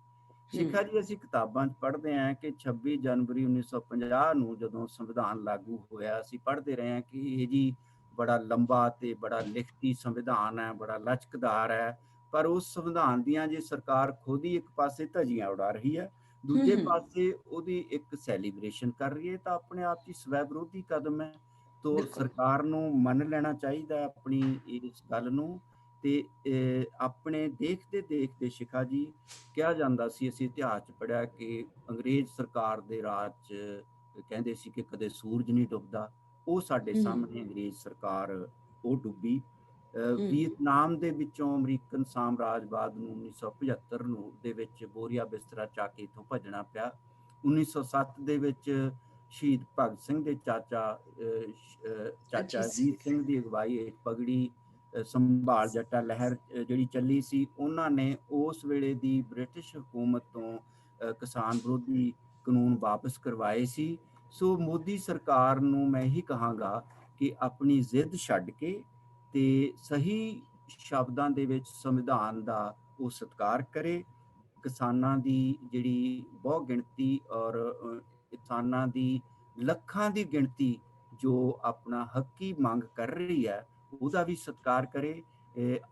[SPEAKER 2] ਸ਼ਿਖਾ ਜੀ, ਅਸੀਂ ਕਿਤਾਬਾਂ 'ਚ ਪੜ੍ਹਦੇ ਹਾਂ ਕਿ 26 ਜਨਵਰੀ 1950 ਨੂੰ ਜਦੋਂ ਸੰਵਿਧਾਨ ਲਾਗੂ ਹੋਇਆ, ਅਸੀਂ ਪੜ੍ਹਦੇ ਰਹੇ ਹਾਂ ਕਿ ਇਹ ਜੀ ਬੜਾ ਲੰਬਾ ਤੇ ਬੜਾ ਲਿਖਤੀ ਸੰਵਿਧਾਨ ਹੈ, ਬੜਾ ਲਚਕਦਾਰ ਹੈ। ਪਰ ਉਸ ਸੰਵਿਧਾਨ ਦੀਆਂ ਜੇ ਸਰਕਾਰ ਖੁਦ ਹੀ ਇੱਕ ਪਾਸੇ ਧੱਜੀਆਂ ਉਡਾ ਰਹੀ ਹੈ, ਦੂਜੇ ਪਾਸੇ ਉਹਦੀ ਇੱਕ ਸੈਲੀਬ੍ਰੇਸ਼ਨ ਕਰ ਰਹੀ ਹੈ, ਤਾਂ ਆਪਣੇ ਆਪ 'ਚ ਸਵੈ ਵਿਰੋਧੀ ਕਦਮ ਹੈ। ਤੋਂ
[SPEAKER 1] ਬਿਲਕੁਲ।
[SPEAKER 2] ਸਰਕਾਰ ਨੂੰ ਮੰਨ ਲੈਣਾ ਚਾਹੀਦਾ ਆਪਣੀ ਇਸ ਗੱਲ ਨੂੰ। ਤੇ ਆਪਣੇ ਦੇਖਦੇ ਸ਼ਿਖਾ ਜੀ, ਕਿਹਾ ਜਾਂਦਾ ਸੀ, ਅਸੀਂ ਇਤਿਹਾਸ 'ਚ ਪੜ੍ਹਿਆ ਕਿ ਅੰਗਰੇਜ਼ ਸਰਕਾਰ ਦੇ ਰਾਜ 'ਚ ਕਹਿੰਦੇ ਸੀ ਕਿ ਕਦੇ ਸੂਰਜ ਨਹੀਂ ਡੁੱਬਦਾ। ਉਹ ਸਾਡੇ ਸਾਹਮਣੇ ਅੰਗਰੇਜ਼ ਸਰਕਾਰ ਉਹ ਡੁੱਬੀ। ਵੀਅਤਨਾਮ ਦੇ ਵਿੱਚੋਂ ਅਮਰੀਕਨ ਸਾਮਰਾਜਵਾਦ ਨੂੰ 1975 ਨੂੰ ਦੇ ਵਿੱਚ ਬੋਰੀਆ ਬਿਸਤਰਾ ਚੱਕ ਕੇ ਇੱਥੋਂ ਭੱਜਣਾ ਪਿਆ। 1907 ਦੇ ਵਿੱਚ ਸ਼ਹੀਦ ਭਗਤ ਸਿੰਘ ਦੇ ਚਾਚਾ
[SPEAKER 1] ਅਜੀਤ ਸਿੰਘ।
[SPEAKER 2] ਅਜੀਤ ਸਿੰਘ ਦੀ ਅਗਵਾਈ ਹੇਠ ਪਗੜੀ ਸੰਭਾਲ ਜੱਟਾ ਲਹਿਰ ਜਿਹੜੀ ਚੱਲੀ ਸੀ, ਉਹਨਾਂ ਨੇ ਉਸ ਵੇਲੇ ਦੀ ਬ੍ਰਿਟਿਸ਼ ਹਕੂਮਤ ਤੋਂ ਕਿਸਾਨ ਵਿਰੋਧੀ ਕਾਨੂੰਨ ਵਾਪਸ ਕਰਵਾਏ ਸੀ। ਸੋ ਮੋਦੀ ਸਰਕਾਰ ਨੂੰ ਮੈਂ ਇਹੀ ਕਹਾਂਗਾ ਕਿ ਆਪਣੀ ਜ਼ਿੱਦ ਛੱਡ ਕੇ ਤੇ ਸਹੀ ਸ਼ਬਦਾਂ ਦੇ ਵਿੱਚ ਸੰਵਿਧਾਨ ਦਾ ਉਹ ਸਤਿਕਾਰ ਕਰੇ। ਕਿਸਾਨਾਂ ਦੀ ਜਿਹੜੀ ਬਹੁ ਗਿਣਤੀ ਔਰ ਕਿਸਾਨਾਂ ਦੀ ਲੱਖਾਂ ਦੀ ਗਿਣਤੀ ਜੋ ਆਪਣਾ ਹੱਕੀ ਮੰਗ ਕਰ ਰਹੀ ਹੈ, ਉਹਦਾ ਵੀ ਸਤਿਕਾਰ ਕਰੇ।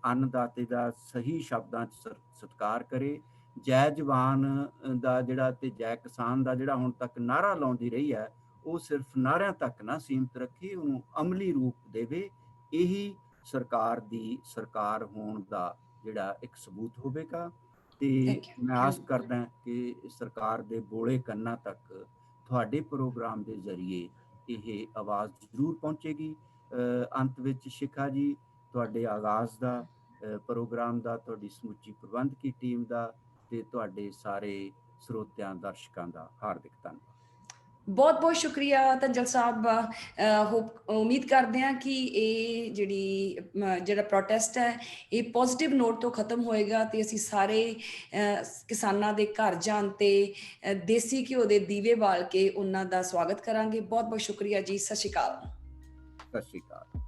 [SPEAKER 2] ਅੰਨਦਾਤੇ ਦਾ ਸਹੀ ਸ਼ਬਦਾਂ 'ਚ ਸਤਿਕਾਰ ਕਰੇ। ਜੈ ਜਵਾਨ ਦਾ ਜਿਹੜਾ ਤੇ ਜੈ ਕਿਸਾਨ ਦਾ ਜਿਹੜਾ ਹੁਣ ਤੱਕ ਨਾਅਰਾ ਲਾਉਂਦੀ ਰਹੀ ਹੈ, ਉਹ ਸਿਰਫ ਨਾਅਰਿਆਂ ਤੱਕ ਨਾ ਸੀਮਤ ਰੱਖੇ, ਉਹਨੂੰ ਅਮਲੀ ਰੂਪ ਦੇਵੇ। ਇਹੀ ਸਰਕਾਰ ਦੀ ਸਰਕਾਰ ਹੋਣ ਦਾ ਜਿਹੜਾ ਇੱਕ ਸਬੂਤ ਹੋਵੇਗਾ। ਤੇ
[SPEAKER 1] ਥੈਂਕ ਯੂ।
[SPEAKER 2] ਮੈਂ ਆਸ ਕਰਦਾ ਕਿ ਸਰਕਾਰ ਦੇ ਬੋਲੇ ਕੰਨਾਂ ਤੱਕ ਤੁਹਾਡੇ ਪ੍ਰੋਗਰਾਮ ਦੇ ਜ਼ਰੀਏ ਇਹ ਆਵਾਜ਼ ਜ਼ਰੂਰ ਪਹੁੰਚੇਗੀ। ਅੰਤ ਵਿੱਚ ਸ਼ਿਖਾ ਜੀ, ਤੁਹਾਡੇ ਆਗਾਜ਼ ਦਾ ਪ੍ਰੋਗਰਾਮ ਦਾ, ਤੁਹਾਡੀ ਸਮੁੱਚੀ ਪ੍ਰਬੰਧਕੀ ਟੀਮ ਦਾ ਤੇ ਤੁਹਾਡੇ ਸਾਰੇ ਸਰੋਤਿਆਂ ਦਰਸ਼ਕਾਂ ਦਾ ਹਾਰਦਿਕ ਧੰਨਵਾਦ।
[SPEAKER 1] ਬਹੁਤ ਬਹੁਤ ਸ਼ੁਕਰੀਆ ਤੰਜਲ ਸਾਹਿਬ। ਉਮੀਦ ਕਰਦੇ ਹਾਂ ਕਿ ਇਹ ਜਿਹੜਾ ਪ੍ਰੋਟੈਸਟ ਹੈ ਇਹ ਪੋਜ਼ਿਟਿਵ ਨੋਟ ਤੋਂ ਖਤਮ ਹੋਏਗਾ ਤੇ ਅਸੀਂ ਸਾਰੇ ਕਿਸਾਨਾਂ ਦੇ ਘਰ ਜਾਣ ਤੇ ਦੇਸੀ ਘਿਓ ਦੇ ਦੀਵੇ ਬਾਲ ਕੇ ਉਹਨਾਂ ਦਾ ਸਵਾਗਤ ਕਰਾਂਗੇ। ਬਹੁਤ ਬਹੁਤ ਸ਼ੁਕਰੀਆ ਜੀ। ਸਤਿ ਸ਼੍ਰੀ ਅਕਾਲ।
[SPEAKER 2] ਸਤਿ ਸ਼੍ਰੀ ਅਕਾਲ।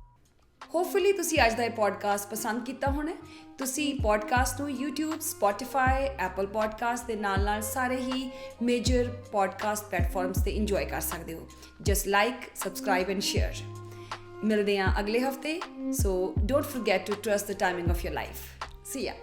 [SPEAKER 1] ਹੋਪਫੁਲੀ ਤੁਸੀਂ ਅੱਜ ਦਾ ਇਹ ਪੋਡਕਾਸਟ ਪਸੰਦ ਕੀਤਾ ਹੋਣਾ। ਤੁਸੀਂ ਪੋਡਕਾਸਟ ਨੂੰ YouTube, Spotify, Apple Podcast ਦੇ ਨਾਲ ਸਾਰੇ ਹੀ ਮੇਜਰ ਪੋਡਕਾਸਟ ਪਲੇਟਫਾਰਮਸ ਤੇ ਇੰਜੋਏ ਕਰ ਸਕਦੇ ਹੋ। Just like, subscribe and share. ਮਿਲਦੇ ਹਾਂ ਅਗਲੇ ਹਫਤੇ। So don't forget to trust the timing of your life. See ਯਾ।